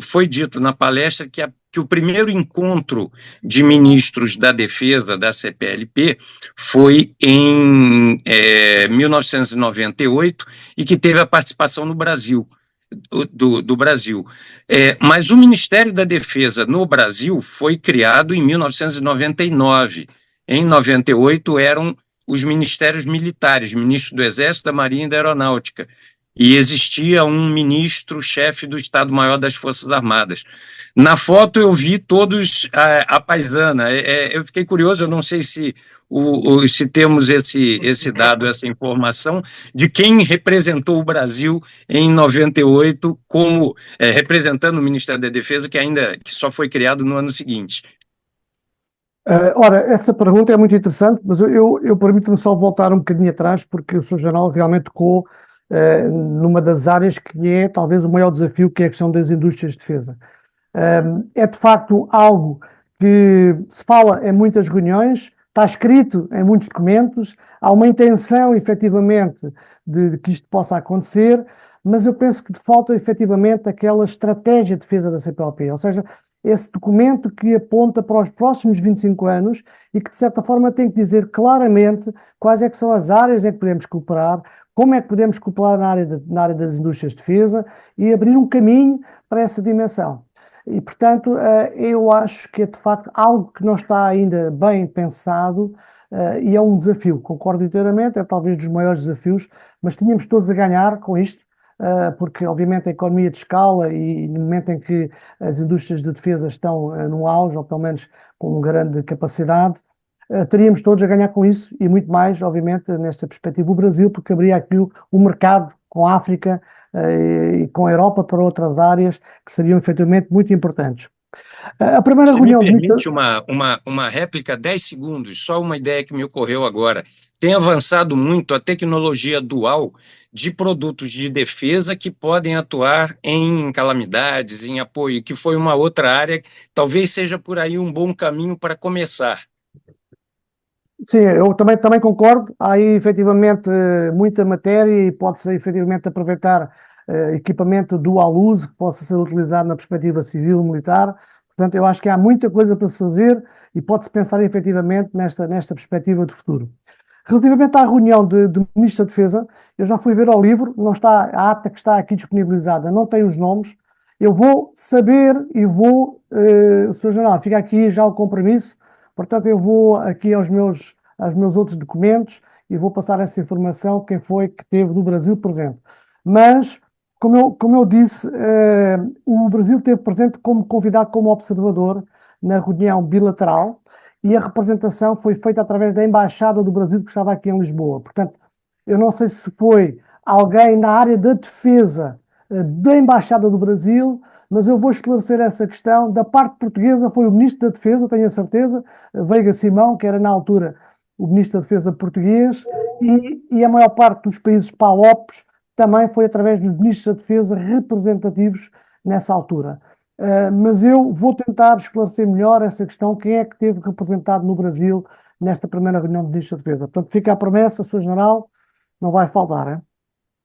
Foi dito na palestra que o primeiro encontro de ministros da defesa da CPLP foi em 1998 e que teve a participação no Brasil, do Brasil. Mas o Ministério da Defesa no Brasil foi criado em 1999. Em 98 eram os ministérios militares, ministro do Exército, da Marinha e da Aeronáutica, e existia um ministro-chefe do Estado-Maior das Forças Armadas. Na foto eu vi todos a paisana. Eu fiquei curioso, eu não sei se temos esse dado, essa informação, de quem representou o Brasil em 98 como representando o Ministério da Defesa, que só foi criado no ano seguinte. Ora, essa pergunta é muito interessante, mas eu permito-me só voltar um bocadinho atrás, porque o Sr. General realmente tocou numa das áreas que é talvez o maior desafio, que é a questão das indústrias de defesa. É de facto algo que se fala em muitas reuniões, está escrito em muitos documentos, há uma intenção efetivamente de que isto possa acontecer, mas eu penso que falta efetivamente aquela estratégia de defesa da CPLP, ou seja, esse documento que aponta para os próximos 25 anos e que, de certa forma, tem que dizer claramente quais é que são as áreas em que podemos cooperar, como é que podemos cooperar na área das indústrias de defesa e abrir um caminho para essa dimensão. E, portanto, eu acho que é, de facto, algo que não está ainda bem pensado e é um desafio. Concordo inteiramente, é talvez dos maiores desafios, mas tínhamos todos a ganhar com isto, porque obviamente a economia de escala e no momento em que as indústrias de defesa estão no auge, ou pelo menos com grande capacidade, teríamos todos a ganhar com isso e muito mais, obviamente, nesta perspectiva o Brasil, porque abriria aqui o mercado com a África e com a Europa para outras áreas que seriam efetivamente muito importantes. A primeira Se reunião... me permite uma réplica, 10 segundos, só uma ideia que me ocorreu agora. Tem avançado muito a tecnologia dual de produtos de defesa que podem atuar em calamidades, em apoio, que foi uma outra área, talvez seja por aí um bom caminho para começar. Sim, eu também concordo. Há aí efetivamente muita matéria e pode-se efetivamente aproveitar equipamento dual use que possa ser utilizado na perspectiva civil e militar. Portanto, eu acho que há muita coisa para se fazer e pode-se pensar efetivamente nesta perspectiva de futuro. Relativamente à reunião de Ministro da Defesa, eu já fui ver ao livro, não está, a ata que está aqui disponibilizada não tem os nomes. Eu vou saber e vou, Sr. General, fica aqui já o compromisso. Portanto, eu vou aqui aos meus outros documentos e vou passar essa informação, quem foi que teve do Brasil presente. Mas, como eu disse, o Brasil esteve presente como convidado, como observador, na reunião bilateral, e a representação foi feita através da Embaixada do Brasil, que estava aqui em Lisboa. Portanto, eu não sei se foi alguém na área da defesa da Embaixada do Brasil, mas eu vou esclarecer essa questão. Da parte portuguesa foi o Ministro da Defesa, tenho a certeza, Veiga Simão, que era na altura o Ministro da Defesa português, e a maior parte dos países PALOPs também foi através dos Ministros da Defesa representativos nessa altura. Mas eu vou tentar esclarecer melhor essa questão, quem é que esteve representado no Brasil nesta primeira reunião de Ministros da Defesa. Portanto, fica a promessa, Sr. General, não vai faltar. Hein?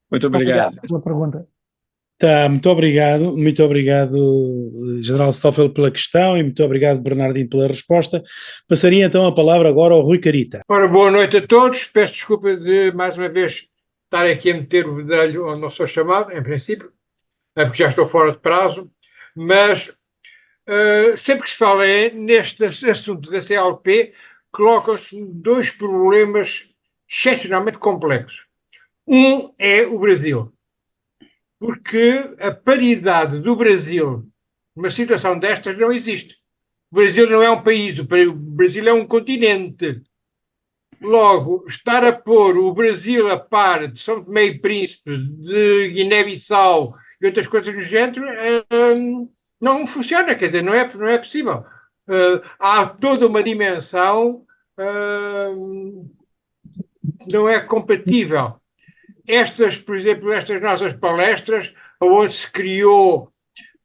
Muito obrigado. Pela pergunta. Tá, muito obrigado, General Stoffel, pela questão e muito obrigado, Bernardino, pela resposta. Passaria então a palavra agora ao Rui Carita. Ora, boa noite a todos. Peço desculpa de, mais uma vez, estar aqui a meter o bedelho onde não sou chamado, em princípio, porque já estou fora de prazo, mas sempre que se fala neste assunto da CLP, colocam-se dois problemas excepcionalmente complexos. Um é o Brasil, porque a paridade do Brasil numa situação destas não existe. O Brasil não é um país, o Brasil é um continente. Logo, estar a pôr o Brasil a par de São Tomé e Príncipe, de Guiné-Bissau e outras coisas do género, não funciona, quer dizer, não é possível. Há toda uma dimensão, não é compatível. por exemplo, estas nossas palestras, onde se criou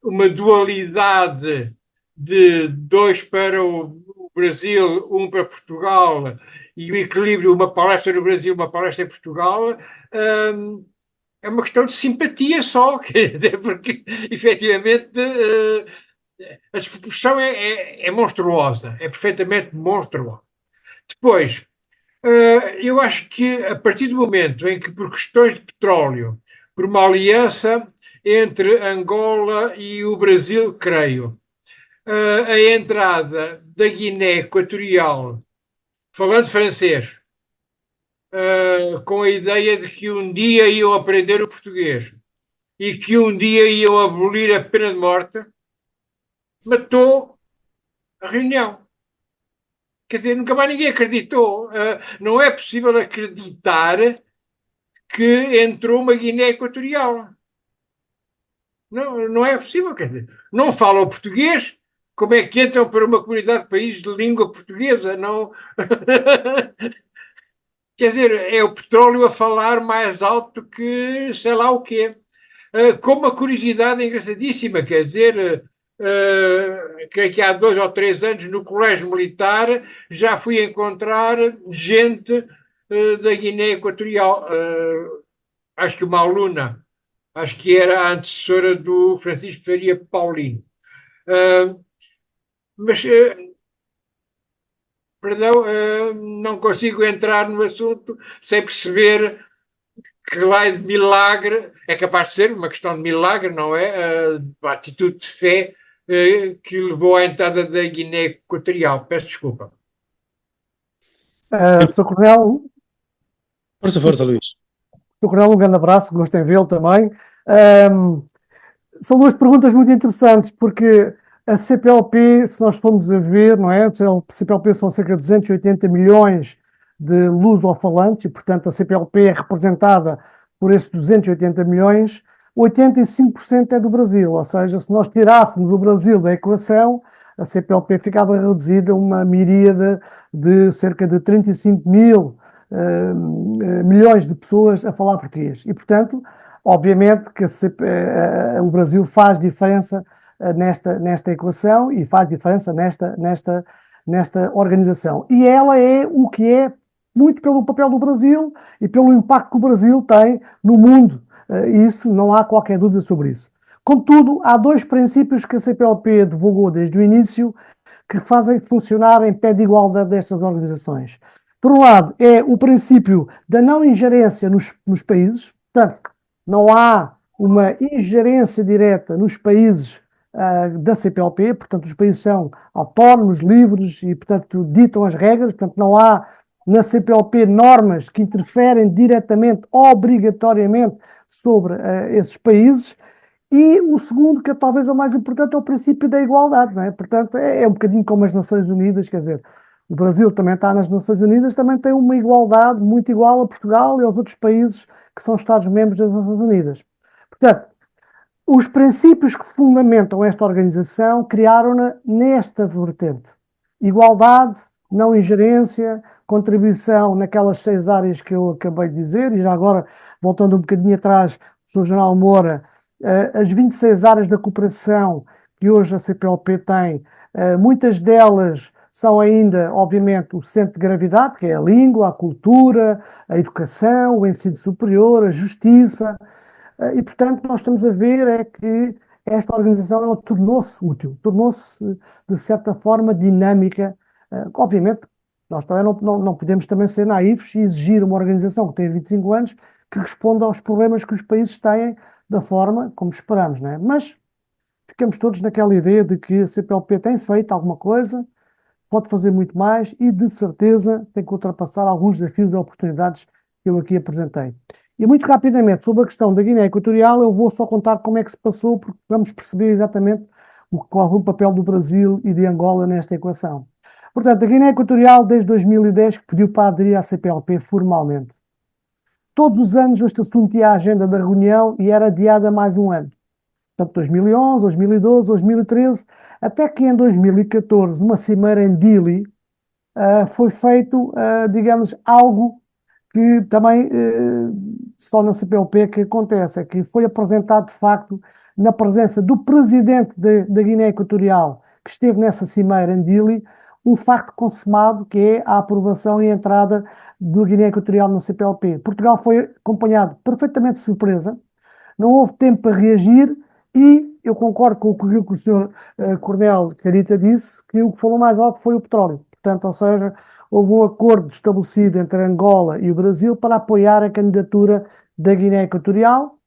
uma dualidade de dois para o Brasil, um para Portugal, e o equilíbrio, uma palestra no Brasil, uma palestra em Portugal, é uma questão de simpatia só, porque efetivamente a desproporção é monstruosa, é perfeitamente monstruosa. Depois, eu acho que a partir do momento em que, por questões de petróleo, por uma aliança entre Angola e o Brasil, creio, a entrada da Guiné Equatorial, falando francês, com a ideia de que um dia iam aprender o português e que um dia iam abolir a pena de morte, matou a reunião. Quer dizer, nunca mais ninguém acreditou. Não é possível acreditar que entrou uma Guiné Equatorial. Não, não é possível. Quer dizer, não falam português. Como é que entram para uma comunidade de países de língua portuguesa? Não. Quer dizer, é o petróleo a falar mais alto que sei lá o quê. Com uma curiosidade engraçadíssima, quer dizer, creio que há 2 ou 3 anos no Colégio Militar já fui encontrar gente da Guiné Equatorial. Acho que uma aluna, acho que era a antecessora do Francisco Faria Paulino. Mas, perdão, não consigo entrar no assunto sem perceber que lá de milagre, é capaz de ser uma questão de milagre, não é? A atitude de fé que levou à entrada da Guiné Equatorial. Peço desculpa. Sr. Coronel, Força, Luís. Sr. Coronel, um grande abraço, gostei de vê-lo também. São duas perguntas muito interessantes, porque a CPLP, se nós formos a ver, não é? A CPLP são cerca de 280 milhões de lusofalantes, e, portanto, a CPLP é representada por esses 280 milhões, 85% é do Brasil, ou seja, se nós tirássemos o Brasil da equação, a CPLP ficava reduzida a uma miríade de cerca de 35 mil milhões de pessoas a falar português. E, portanto, obviamente que o Brasil faz diferença nesta equação e faz diferença nesta organização. E ela é o que é muito pelo papel do Brasil e pelo impacto que o Brasil tem no mundo. Isso, não há qualquer dúvida sobre isso. Contudo, há 2 princípios que a CPLP divulgou desde o início que fazem funcionar em pé de igualdade destas organizações. Por um lado, é o princípio da não ingerência nos países, portanto, não há uma ingerência direta nos países da CPLP, portanto, os países são autónomos, livres e, portanto, ditam as regras, portanto, não há na CPLP normas que interferem diretamente, obrigatoriamente, sobre esses países. E o segundo, que é talvez o mais importante, é o princípio da igualdade, não é? Portanto, é um bocadinho como as Nações Unidas, quer dizer, o Brasil também está nas Nações Unidas, também tem uma igualdade muito igual a Portugal e aos outros países que são Estados-membros das Nações Unidas. Portanto, os princípios que fundamentam esta organização criaram-na nesta vertente. Igualdade, não ingerência, contribuição naquelas 6 áreas que eu acabei de dizer, e já agora, voltando um bocadinho atrás, o Sr. General Moura, as 26 áreas da cooperação que hoje a CPLP tem, muitas delas são ainda, obviamente, o centro de gravidade, que é a língua, a cultura, a educação, o ensino superior, a justiça, e, portanto, nós estamos a ver é que esta organização tornou-se útil, tornou-se, de certa forma, dinâmica. Obviamente, nós também não podemos também ser naivos e exigir uma organização que tem 25 anos que responda aos problemas que os países têm da forma como esperamos, não é? Mas ficamos todos naquela ideia de que a CPLP tem feito alguma coisa, pode fazer muito mais e, de certeza, tem que ultrapassar alguns desafios e oportunidades que eu aqui apresentei. E muito rapidamente, sobre a questão da Guiné Equatorial, eu vou só contar como é que se passou, porque vamos perceber exatamente qual é o papel do Brasil e de Angola nesta equação. Portanto, a Guiné Equatorial, desde 2010, que pediu para aderir à CPLP formalmente. Todos os anos este assunto ia à agenda da reunião e era adiada mais um ano. Portanto, 2011, 2012, 2013, até que em 2014, numa cimeira em Dili, foi feito, digamos, algo que também só na CPLP que acontece, é que foi apresentado de facto na presença do presidente da Guiné Equatorial, que esteve nessa cimeira em Dili, um facto consumado que é a aprovação e a entrada do Guiné Equatorial na CPLP. Portugal foi acompanhado perfeitamente de surpresa, não houve tempo para reagir e eu concordo com o que o Sr. Coronel Carita disse, que o que falou mais alto foi o petróleo. Portanto, ou seja, houve um acordo estabelecido entre Angola e o Brasil para apoiar a candidatura da Guiné Equatorial.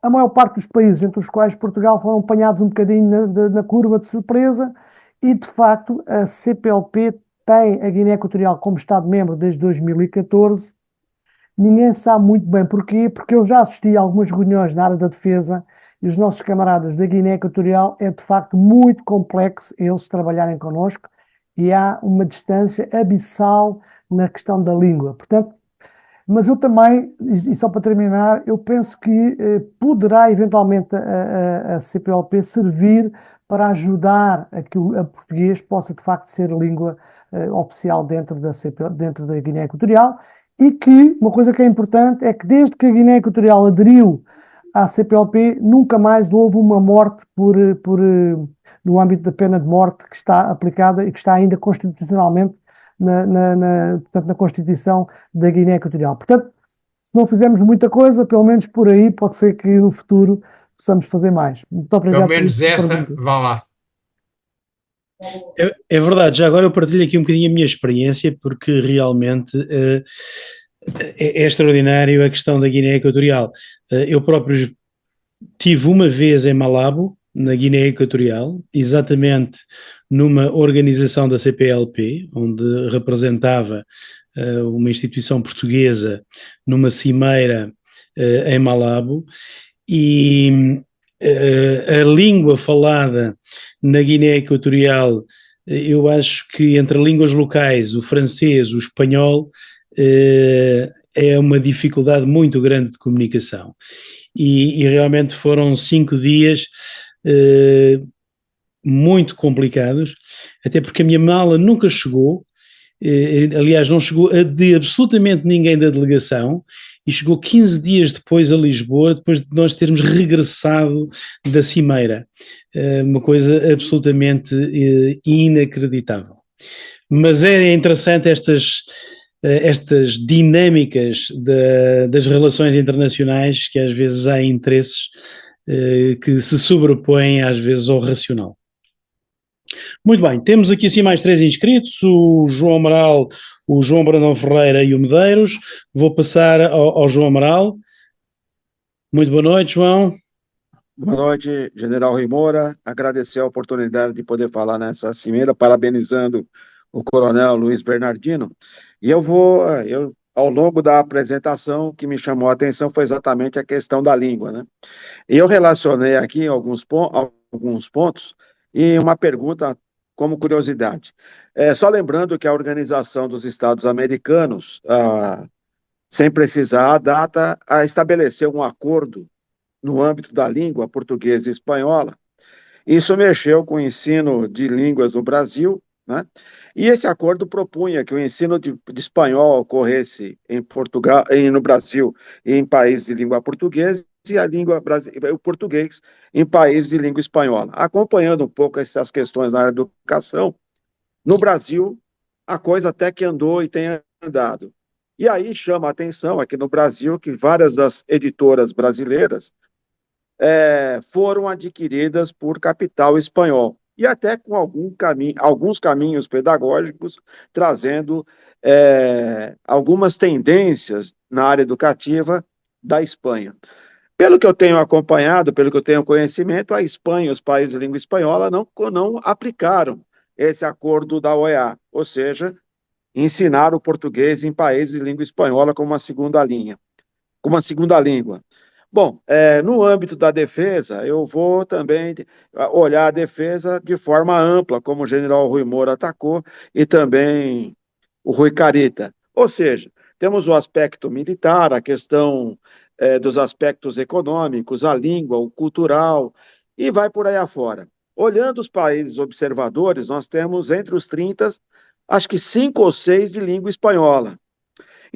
A maior parte dos países, entre os quais Portugal, foram apanhados um bocadinho na curva de surpresa e, de facto, a CPLP tem a Guiné Equatorial como Estado-membro desde 2014. Ninguém sabe muito bem porquê, porque eu já assisti a algumas reuniões na área da defesa e os nossos camaradas da Guiné Equatorial é de facto muito complexo eles trabalharem connosco e há uma distância abissal na questão da língua. Portanto, mas eu também, e só para terminar, eu penso que poderá eventualmente a CPLP servir para ajudar a que o português possa de facto ser a língua oficial dentro da Guiné Equatorial e que, uma coisa que é importante, é que desde que a Guiné Equatorial aderiu à CPLP, nunca mais houve uma morte no âmbito da pena de morte que está aplicada e que está ainda constitucionalmente portanto, na Constituição da Guiné Equatorial. Portanto, se não fizermos muita coisa, pelo menos por aí, pode ser que no futuro possamos fazer mais. Muito obrigado. Pelo menos essa, vá lá. É verdade, já agora eu partilho aqui um bocadinho a minha experiência, porque realmente é extraordinário a questão da Guiné Equatorial. Eu próprio tive uma vez em Malabo, na Guiné Equatorial, exatamente numa organização da CPLP, onde representava uma instituição portuguesa numa cimeira em Malabo, e a língua falada na Guiné Equatorial, eu acho que entre línguas locais, o francês, o espanhol, é uma dificuldade muito grande de comunicação. E realmente foram 5 dias muito complicados, até porque a minha mala nunca chegou, aliás, não chegou de absolutamente ninguém da delegação, e chegou 15 dias depois a Lisboa, depois de nós termos regressado da cimeira. Uma coisa absolutamente inacreditável. Mas é interessante estas dinâmicas das relações internacionais, que às vezes há interesses que se sobrepõem às vezes ao racional. Muito bem, temos aqui assim mais 3 inscritos, o João Amaral, o João Brandão Ferreira e o Medeiros. Vou passar ao João Amaral. Muito boa noite, João. Boa noite, General Rui Moura. Agradecer a oportunidade de poder falar nessa cimeira, parabenizando o Coronel Luiz Bernardino. E ao longo da apresentação, o que me chamou a atenção foi exatamente a questão da língua, né? E eu relacionei aqui alguns pontos e uma pergunta como curiosidade. Só lembrando que a Organização dos Estados Americanos, sem precisar a data, estabeleceu um acordo no âmbito da língua portuguesa e espanhola. Isso mexeu com o ensino de línguas no Brasil, né? E esse acordo propunha que o ensino de espanhol ocorresse no Brasil e em países de língua portuguesa e o português em países de língua espanhola. Acompanhando um pouco essas questões na área da educação, no Brasil, a coisa até que andou e tem andado. E aí chama a atenção aqui no Brasil que várias das editoras brasileiras foram adquiridas por capital espanhol, e até com alguns caminhos pedagógicos, trazendo algumas tendências na área educativa da Espanha. Pelo que eu tenho acompanhado, pelo que eu tenho conhecimento, a Espanha, os países de língua espanhola, não aplicaram esse acordo da OEA, ou seja, ensinar o português em países de língua espanhola como uma segunda língua. Bom, no âmbito da defesa, eu vou também olhar a defesa de forma ampla, como o general Rui Moura atacou, e também o Rui Carita. Ou seja, temos o aspecto militar, a questão dos aspectos econômicos, a língua, o cultural, e vai por aí afora. Olhando os países observadores, nós temos entre os 30, acho que 5 ou 6 de língua espanhola.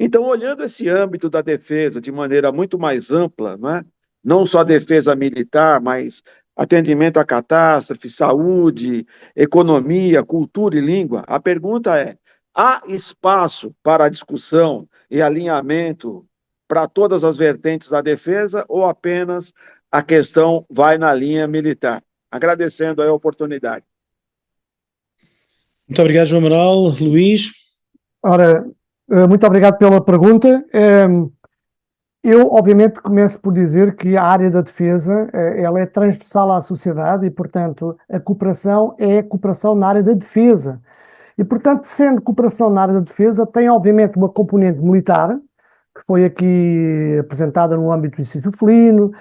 Então, olhando esse âmbito da defesa de maneira muito mais ampla, né? Não só defesa militar, mas atendimento à catástrofe, saúde, economia, cultura e língua, a pergunta é: há espaço para discussão e alinhamento para todas as vertentes da defesa ou apenas a questão vai na linha militar? Agradecendo a oportunidade. Muito obrigado, João Amaral. Luís? Ora, muito obrigado pela pergunta. Eu, obviamente, começo por dizer que a área da defesa, ela é transversal à sociedade e, portanto, a cooperação é cooperação na área da defesa. E, portanto, sendo cooperação na área da defesa, tem, obviamente, uma componente militar, que foi aqui apresentada no âmbito do Instituto Felino,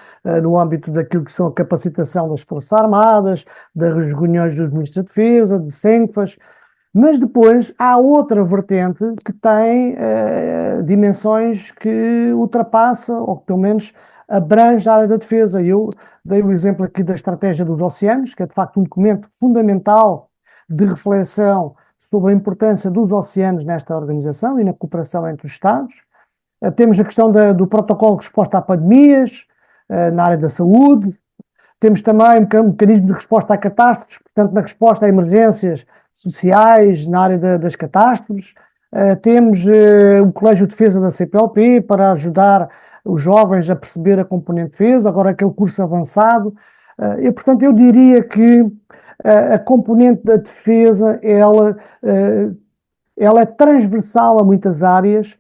no âmbito daquilo que são a capacitação das Forças Armadas, das reuniões dos Ministros da Defesa, de CENFAS, mas depois há outra vertente que tem dimensões que ultrapassa, ou que pelo menos abrange a área da defesa. Eu dei o exemplo aqui da Estratégia dos Oceanos, que é de facto um documento fundamental de reflexão sobre a importância dos oceanos nesta organização e na cooperação entre os Estados. Temos a questão do protocolo de resposta a pandemias, na área da saúde. Temos também um mecanismo de resposta a catástrofes, portanto, na resposta a emergências sociais, na área das catástrofes. Temos o Colégio de Defesa da CPLP para ajudar os jovens a perceber a componente de defesa, agora aquele curso avançado. E, portanto, eu diria que a componente da defesa, ela é transversal a muitas áreas,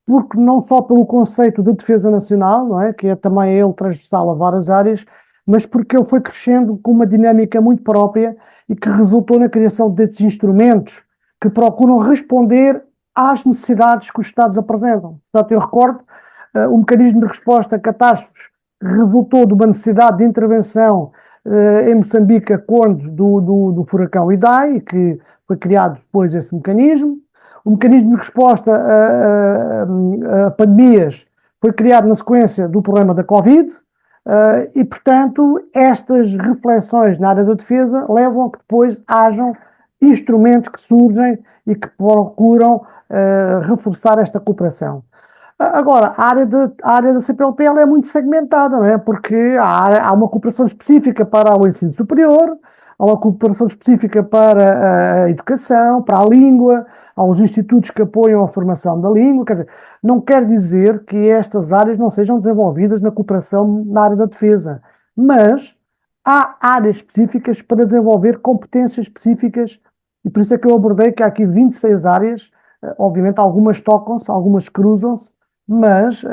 porque não só pelo conceito de defesa nacional, não é? Que é também ele transversal a várias áreas, mas porque ele foi crescendo com uma dinâmica muito própria e que resultou na criação desses instrumentos que procuram responder às necessidades que os Estados apresentam. Portanto, eu recordo o mecanismo de resposta a catástrofes que resultou de uma necessidade de intervenção em Moçambique a conta do furacão Idai, que foi criado depois esse mecanismo. O mecanismo de resposta a pandemias foi criado na sequência do problema da Covid e, portanto, estas reflexões na área da defesa levam a que depois hajam instrumentos que surgem e que procuram reforçar esta cooperação. Agora, a área da CPLP ela é muito segmentada, não é? Porque há uma cooperação específica para o ensino superior, há uma cooperação específica para a educação, para a língua, há os institutos que apoiam a formação da língua. Quer dizer, não quer dizer que estas áreas não sejam desenvolvidas na cooperação na área da defesa, mas há áreas específicas para desenvolver competências específicas e por isso é que eu abordei que há aqui 26 áreas, obviamente algumas tocam-se, algumas cruzam-se, mas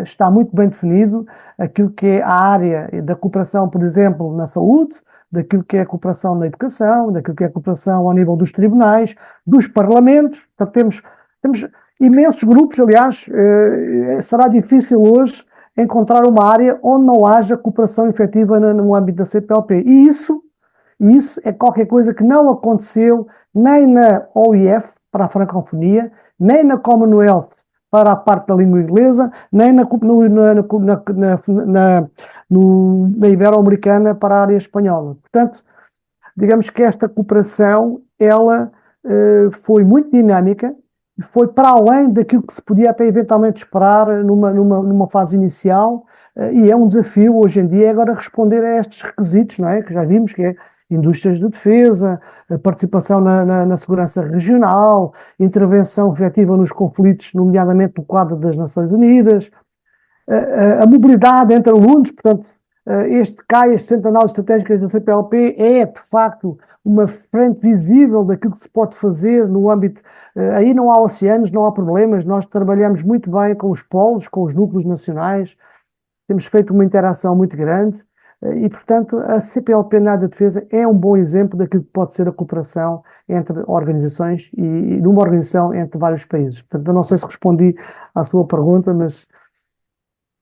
está muito bem definido aquilo que é a área da cooperação, por exemplo, na saúde, daquilo que é a cooperação na educação, daquilo que é a cooperação ao nível dos tribunais, dos parlamentos. Portanto, temos imensos grupos, aliás, será difícil hoje encontrar uma área onde não haja cooperação efetiva no âmbito da CPLP. E isso é qualquer coisa que não aconteceu nem na OIF, para a francofonia, nem na Commonwealth, para a parte da língua inglesa, nem na Ibero-Americana para a área espanhola. Portanto, digamos que esta cooperação, ela foi muito dinâmica, foi para além daquilo que se podia até eventualmente esperar numa fase inicial, e é um desafio hoje em dia agora responder a estes requisitos, não é? Que já vimos que é indústrias de defesa, participação na segurança regional, intervenção efetiva nos conflitos, nomeadamente no quadro das Nações Unidas, a mobilidade entre alunos. Portanto, este Centro de Análises Estratégicas da CPLP é, de facto, uma frente visível daquilo que se pode fazer no âmbito. Aí não há oceanos, não há problemas, nós trabalhamos muito bem com os polos, com os núcleos nacionais, temos feito uma interação muito grande. E, portanto, a CPLP na área da defesa é um bom exemplo daquilo que pode ser a cooperação entre organizações e numa organização entre vários países. Portanto, eu não sei se respondi à sua pergunta, mas...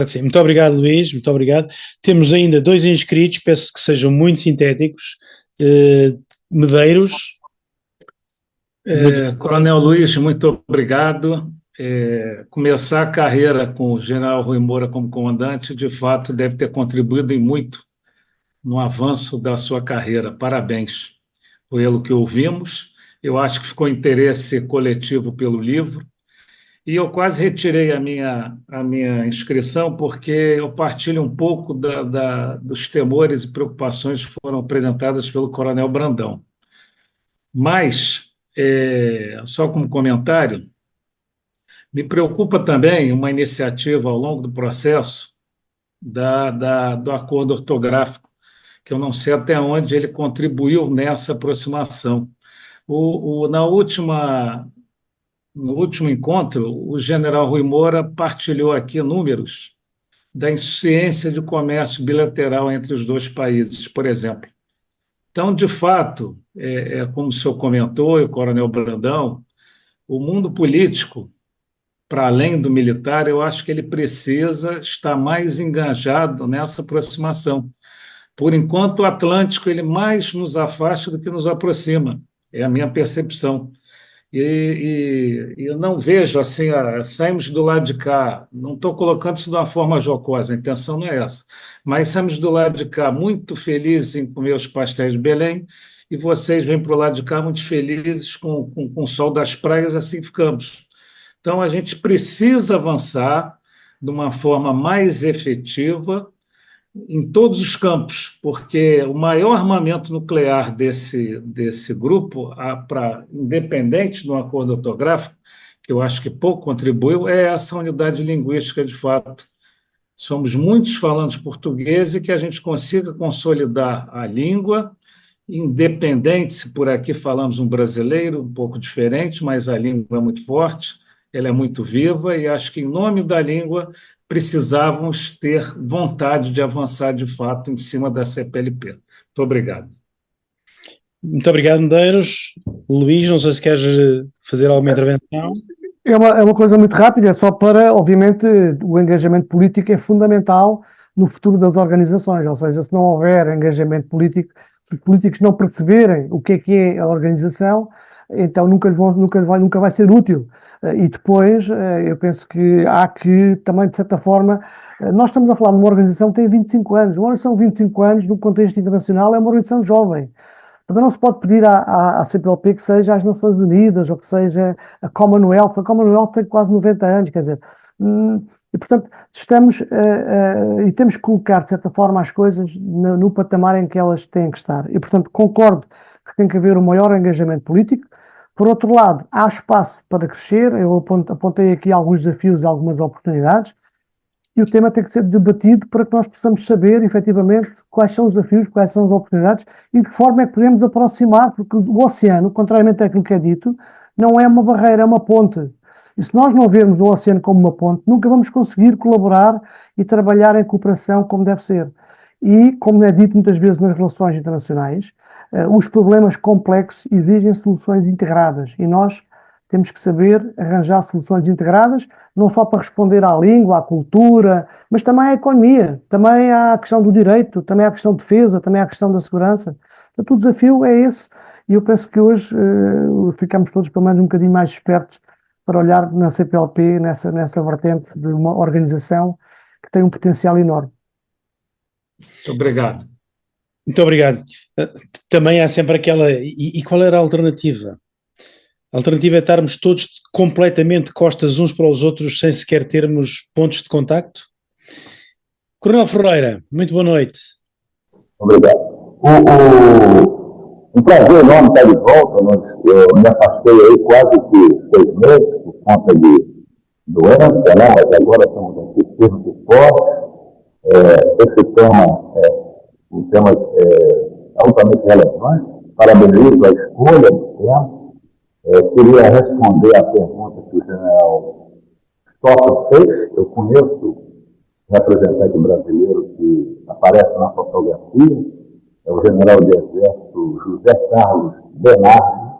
Sim, muito obrigado, Luís, muito obrigado. Temos ainda 2 inscritos, peço que sejam muito sintéticos. Medeiros. Coronel Luís, muito obrigado. Começar a carreira com o general Rui Moura como comandante, de fato, deve ter contribuído em muito no avanço da sua carreira. Parabéns pelo que ouvimos. Eu acho que ficou interesse coletivo pelo livro E eu quase retirei a minha inscrição, porque eu partilho um pouco dos temores e preocupações que foram apresentadas pelo Coronel Brandão. Mas, só como comentário, me preocupa também uma iniciativa ao longo do processo do acordo ortográfico, que eu não sei até onde ele contribuiu nessa aproximação. No último encontro, o general Rui Moura partilhou aqui números da insuficiência de comércio bilateral entre os dois países, por exemplo. Então, de fato, como o senhor comentou, e o Coronel Brandão, o mundo político, para além do militar, eu acho que ele precisa estar mais engajado nessa aproximação. Por enquanto, o Atlântico ele mais nos afasta do que nos aproxima, é a minha percepção. E eu não vejo assim, saímos do lado de cá, não estou colocando isso de uma forma jocosa, a intenção não é essa, mas saímos do lado de cá muito felizes em comer os pastéis de Belém, e vocês vêm para o lado de cá muito felizes com o sol das praias, assim ficamos. Então, a gente precisa avançar de uma forma mais efetiva em todos os campos, porque o maior armamento nuclear desse grupo, independente do acordo ortográfico, que eu acho que pouco contribuiu, é essa unidade linguística de fato. Somos muitos falantes português e que a gente consiga consolidar a língua, independente se por aqui falamos um brasileiro, um pouco diferente, mas a língua é muito forte, ela é muito viva, e acho que, em nome da língua, precisávamos ter vontade de avançar de fato em cima da CPLP. Muito obrigado. Muito obrigado, Medeiros. Luís, não sei se queres fazer alguma intervenção. É uma coisa muito rápida, é só para, obviamente, o engajamento político é fundamental no futuro das organizações, ou seja, se não houver engajamento político, se os políticos não perceberem o que é a organização, então nunca vai ser útil. E depois, eu penso que há que também, de certa forma, nós estamos a falar de uma organização que tem 25 anos, uma organização de 25 anos, no contexto internacional, é uma organização jovem. Também não se pode pedir à CPLP que seja as Nações Unidas ou que seja a Commonwealth. A Commonwealth tem quase 90 anos, quer dizer. E, portanto, estamos e temos que colocar, de certa forma, as coisas no patamar em que elas têm que estar. E, portanto, concordo que tem que haver um maior engajamento político. Por outro lado, há espaço para crescer. Eu apontei aqui alguns desafios e algumas oportunidades. E o tema tem que ser debatido para que nós possamos saber, efetivamente, quais são os desafios, quais são as oportunidades e de que forma é que podemos aproximar, porque o oceano, contrariamente àquilo que é dito, não é uma barreira, é uma ponte. E se nós não vermos o oceano como uma ponte, nunca vamos conseguir colaborar e trabalhar em cooperação como deve ser. E, como é dito muitas vezes nas relações internacionais, os problemas complexos exigem soluções integradas e nós temos que saber arranjar soluções integradas, não só para responder à língua, à cultura, mas também à economia, também à questão do direito, também à questão de defesa, também à questão da segurança. Portanto, o desafio é esse, e eu penso que hoje ficamos todos pelo menos um bocadinho mais espertos para olhar na CPLP, nessa vertente de uma organização que tem um potencial enorme. Muito obrigado. Muito obrigado. Também há sempre aquela... E qual era a alternativa? A alternativa é estarmos todos completamente costas uns para os outros sem sequer termos pontos de contacto? Coronel Ferreira, muito boa noite. Obrigado. Um prazer enorme estar de volta. Eu me afastei aí quase que 6 meses por conta de doença, né? Mas agora estamos aqui firmes e fortes. Esse tema um tema altamente relevante. Parabenizo a escolha do tema. Queria responder à pergunta que o general Stoffer fez. Eu conheço representante brasileiro que aparece na fotografia, é o general de exército José Carlos Bernardo,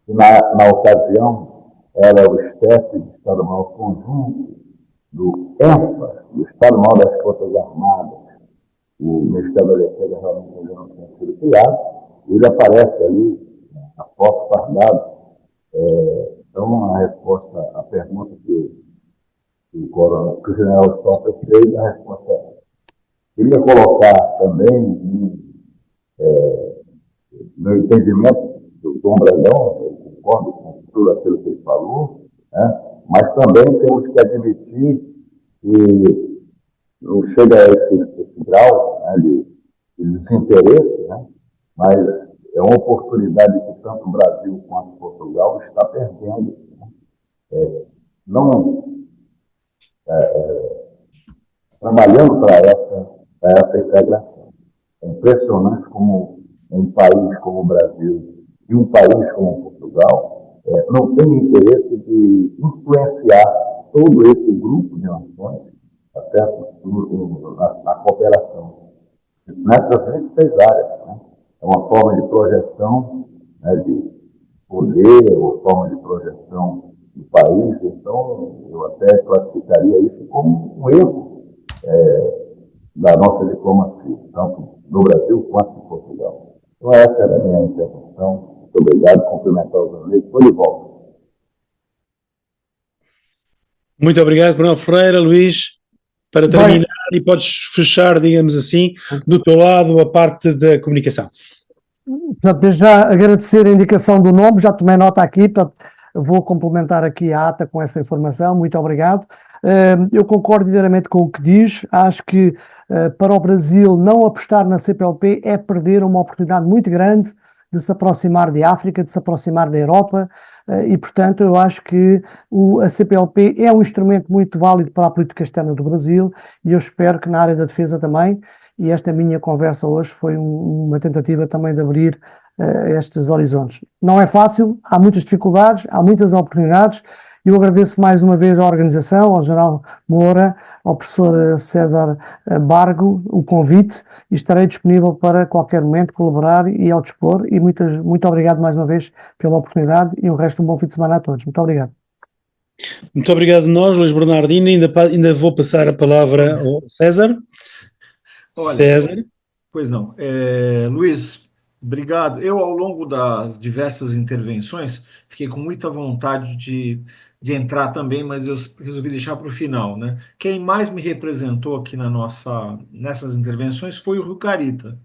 que na ocasião era o chefe do Estado-Maior Conjunto do ENFA, do Estado-Maior das Forças Armadas. O Ministério da Defesa realmente ainda não tinha sido criado, e ele aparece ali, a foto fardado. Então, a resposta à pergunta que o general Stoffer fez, a resposta é essa. Queria colocar também, meu entendimento do Dom Brandão, eu concordo com tudo aquilo que ele falou, né? Mas também temos que admitir que não chega a esse grau, né, de desinteresse, né, mas é uma oportunidade que tanto o Brasil quanto Portugal está perdendo, né, não trabalhando para essa integração. É impressionante como um país como o Brasil e um país como Portugal não tem interesse de influenciar todo esse grupo de nações, tá certo? Na cooperação. Nessas 26 áreas, né? É uma forma de projeção, né, de poder, uma forma de projeção do país. Então, eu até classificaria isso como um erro da nossa diplomacia, tanto no Brasil quanto em Portugal. Então, essa era a minha intervenção. Muito obrigado, cumprimentar os amigos. Estou de volta. Muito obrigado, Coronel Ferreira. Luís, para terminar, e podes fechar, digamos assim, do teu lado, a parte da comunicação. Portanto, desde já agradecer a indicação do nome, já tomei nota aqui, portanto, vou complementar aqui a ata com essa informação, muito obrigado. Eu concordo inteiramente com o que diz, acho que para o Brasil não apostar na CPLP é perder uma oportunidade muito grande de se aproximar de África, de se aproximar da Europa, e portanto eu acho que a CPLP é um instrumento muito válido para a política externa do Brasil, e eu espero que na área da defesa também, e esta minha conversa hoje foi uma tentativa também de abrir estes horizontes. Não é fácil, há muitas dificuldades, há muitas oportunidades. Eu agradeço mais uma vez à organização, ao General Moura, ao professor César Bargo, o convite, e estarei disponível para qualquer momento colaborar e ao dispor. E muito obrigado mais uma vez pela oportunidade e o resto um bom fim de semana a todos. Muito obrigado. Muito obrigado a nós, Luís Bernardino. Ainda vou passar a palavra ao César. Olha, César. Pois não. Luís, obrigado. Eu, ao longo das diversas intervenções, fiquei com muita vontade de entrar também, mas eu resolvi deixar para o final, né? Quem mais me representou aqui nessas intervenções foi o Rui Carita,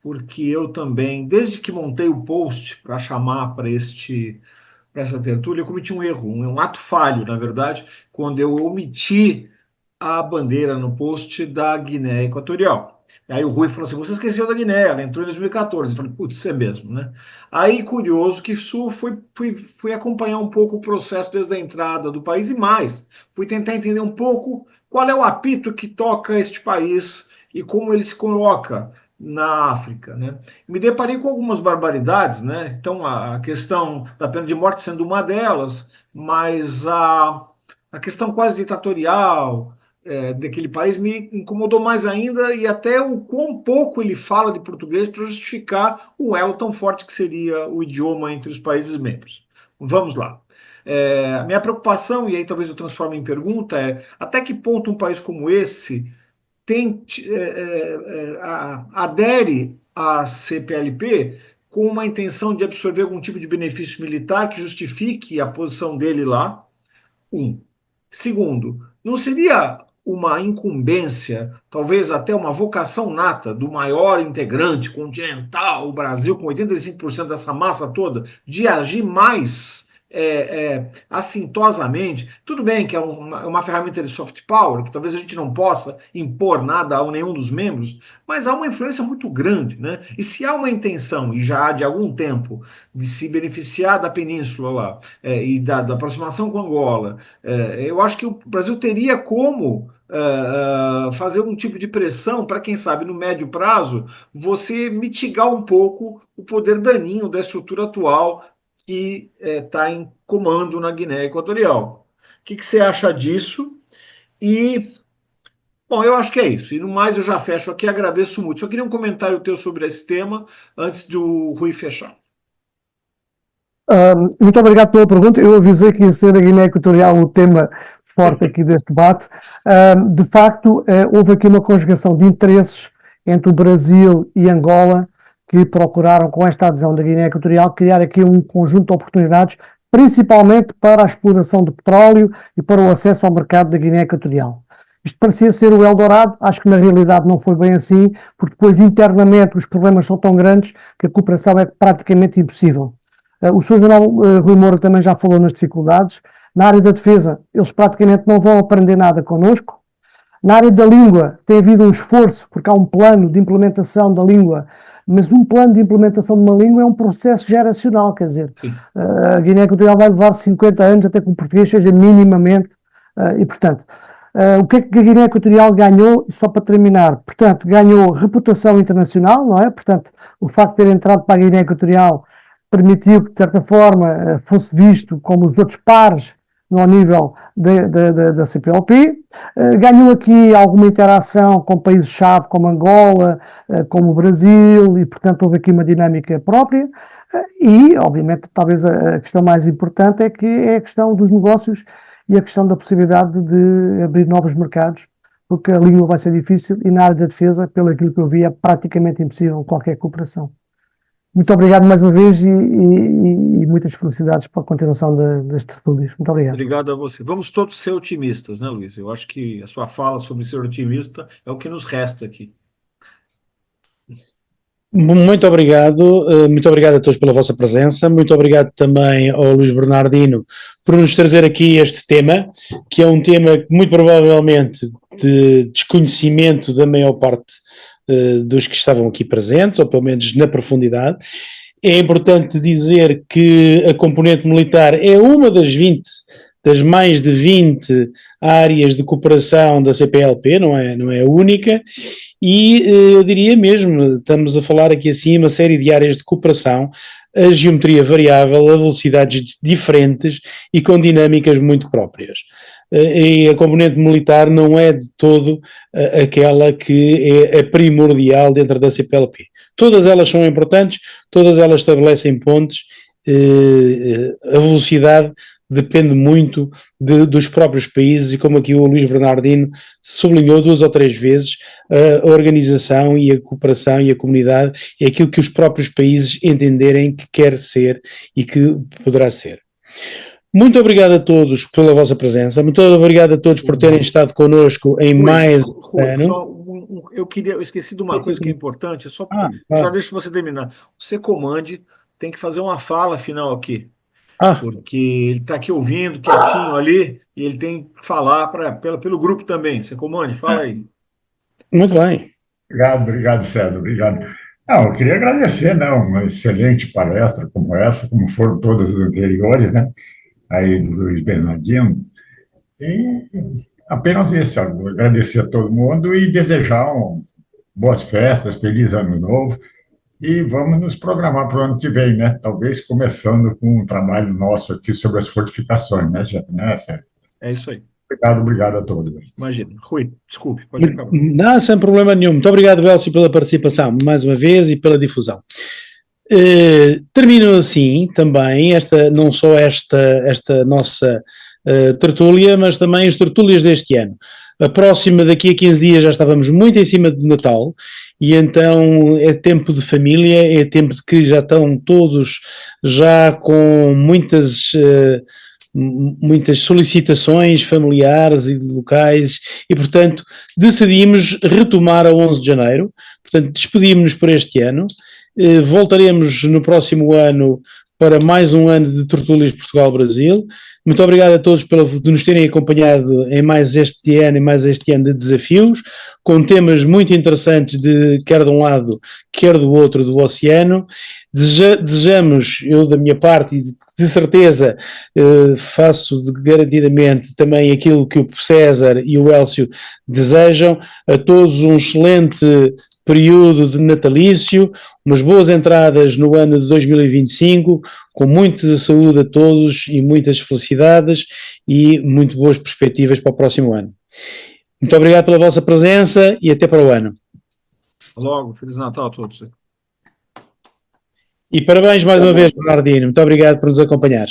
porque eu também, desde que montei o post para chamar para essa tertúlia, eu cometi um erro, um ato falho, na verdade, quando eu omiti a bandeira no post da Guiné Equatorial. Aí o Rui falou assim, você esqueceu da Guiné, ela entrou em 2014. Eu falei, putz, é mesmo, né? Aí, curioso que fui acompanhar um pouco o processo desde a entrada do país e mais. Fui tentar entender um pouco qual é o apito que toca este país e como ele se coloca na África, né? Me deparei com algumas barbaridades, né? Então, a questão da pena de morte sendo uma delas, mas a questão quase ditatorial daquele país me incomodou mais ainda, e até o quão pouco ele fala de português para justificar o elo tão forte que seria o idioma entre os países membros. Vamos lá. A minha preocupação, e aí talvez eu transforme em pergunta, é até que ponto um país como esse adere à CPLP com uma intenção de absorver algum tipo de benefício militar que justifique a posição dele lá. Segundo, não seria uma incumbência, talvez até uma vocação nata do maior integrante continental, o Brasil, com 85% dessa massa toda, de agir mais assintosamente? Tudo bem que é uma ferramenta de soft power, que talvez a gente não possa impor nada a nenhum dos membros, mas há uma influência muito grande, né? E se há uma intenção, e já há de algum tempo, de se beneficiar da península lá, e da aproximação com Angola, eu acho que o Brasil teria como fazer um tipo de pressão para, quem sabe, no médio prazo, você mitigar um pouco o poder daninho da estrutura atual que está em comando na Guiné Equatorial. O que você acha disso? E, bom, eu acho que é isso. E no mais, eu já fecho aqui, agradeço muito. Só queria um comentário teu sobre esse tema, antes do Rui fechar. Muito obrigado pela pergunta. Eu avisei que ia ser a Guiné Equatorial o tema forte aqui deste debate. De facto, houve aqui uma conjugação de interesses entre o Brasil e Angola, que procuraram, com esta adesão da Guiné Equatorial, criar aqui um conjunto de oportunidades, principalmente para a exploração de petróleo e para o acesso ao mercado da Guiné Equatorial. Isto parecia ser o Eldorado, acho que na realidade não foi bem assim, porque depois internamente os problemas são tão grandes que a cooperação é praticamente impossível. O Sr. General Rui Moura também já falou nas dificuldades. Na área da defesa, eles praticamente não vão aprender nada connosco. Na área da língua, tem havido um esforço, porque há um plano de implementação da língua, mas um plano de implementação de uma língua é um processo geracional, quer dizer, a Guiné Equatorial vai levar 50 anos até que o português seja minimamente, e portanto, o que é que a Guiné Equatorial ganhou, só para terminar, portanto, ganhou reputação internacional, não é? Portanto, o facto de ter entrado para a Guiné Equatorial permitiu que, de certa forma, fosse visto como os outros pares ao nível da CPLP, ganhou aqui alguma interação com países-chave como Angola, como o Brasil, e portanto houve aqui uma dinâmica própria, e obviamente talvez a questão mais importante é a questão dos negócios e a questão da possibilidade de abrir novos mercados, porque a língua vai ser difícil e na área da defesa, pelo aquilo que eu vi, é praticamente impossível qualquer cooperação. Muito obrigado mais uma vez e muitas felicidades para a continuação destes tertúlios. Muito obrigado. Obrigado a você. Vamos todos ser otimistas, né, Luiz? Eu acho que a sua fala sobre ser otimista é o que nos resta aqui. Muito obrigado a todos pela vossa presença, muito obrigado também ao Luís Bernardino por nos trazer aqui este tema, que é um tema muito provavelmente de desconhecimento da maior parte dos que estavam aqui presentes, ou pelo menos na profundidade. É importante dizer que a componente militar é uma das mais de 20 áreas de cooperação da CPLP, não é a única, e eu diria mesmo, estamos a falar aqui assim uma série de áreas de cooperação, a geometria variável, a velocidades diferentes e com dinâmicas muito próprias. E a componente militar não é de todo aquela que é a primordial dentro da CPLP. Todas elas são importantes, todas elas estabelecem pontes, a velocidade depende muito dos próprios países e como aqui o Luís Bernardino sublinhou 2 ou 3 vezes, a organização e a cooperação e a comunidade é aquilo que os próprios países entenderem que quer ser e que poderá ser. Muito obrigado a todos pela vossa presença, muito obrigado a todos por terem estado connosco em mais ano. Eu esqueci de uma coisa que é importante, só deixa você terminar. Você comande, tem que fazer uma fala final aqui. Porque ele está aqui ouvindo, quietinho ali, e ele tem que falar pelo grupo também. Você comande, fala aí. Muito bem. Obrigado, César, obrigado. Não, eu queria agradecer, né, uma excelente palestra como essa, como foram todas as anteriores, né, aí do Luís Bernardino, e apenas isso, agradecer a todo mundo e desejar boas festas, feliz ano novo, e vamos nos programar para o ano que vem, né? Talvez começando com um trabalho nosso aqui sobre as fortificações, né, Sérgio? É isso aí. Obrigado a todos. Imagina. Rui, desculpe, pode acabar. Não, sem problema nenhum. Muito obrigado, Bélcio, pela participação, mais uma vez, e pela difusão. Termino assim também, não só esta nossa tertúlia, mas também as tertúlias deste ano. A próxima, daqui a 15 dias, já estávamos muito em cima do Natal, e então é tempo de família, é tempo de que já estão todos já com muitas solicitações familiares e locais, e portanto decidimos retomar a 11 de janeiro, portanto despedimos-nos por este ano, voltaremos no próximo ano para mais um ano de Tertúlias Portugal-Brasil. Muito obrigado a todos por nos terem acompanhado em mais este ano de desafios, com temas muito interessantes quer de um lado, quer do outro do oceano. Desejamos, eu da minha parte, e de certeza faço garantidamente também aquilo que o César e o Hélcio desejam, a todos um excelente período de natalício, umas boas entradas no ano de 2025, com muita saúde a todos e muitas felicidades e muito boas perspectivas para o próximo ano. Muito obrigado pela vossa presença e até para o ano. Logo, Feliz Natal a todos. E parabéns mais uma vez, Bernardino. Muito obrigado por nos acompanhar.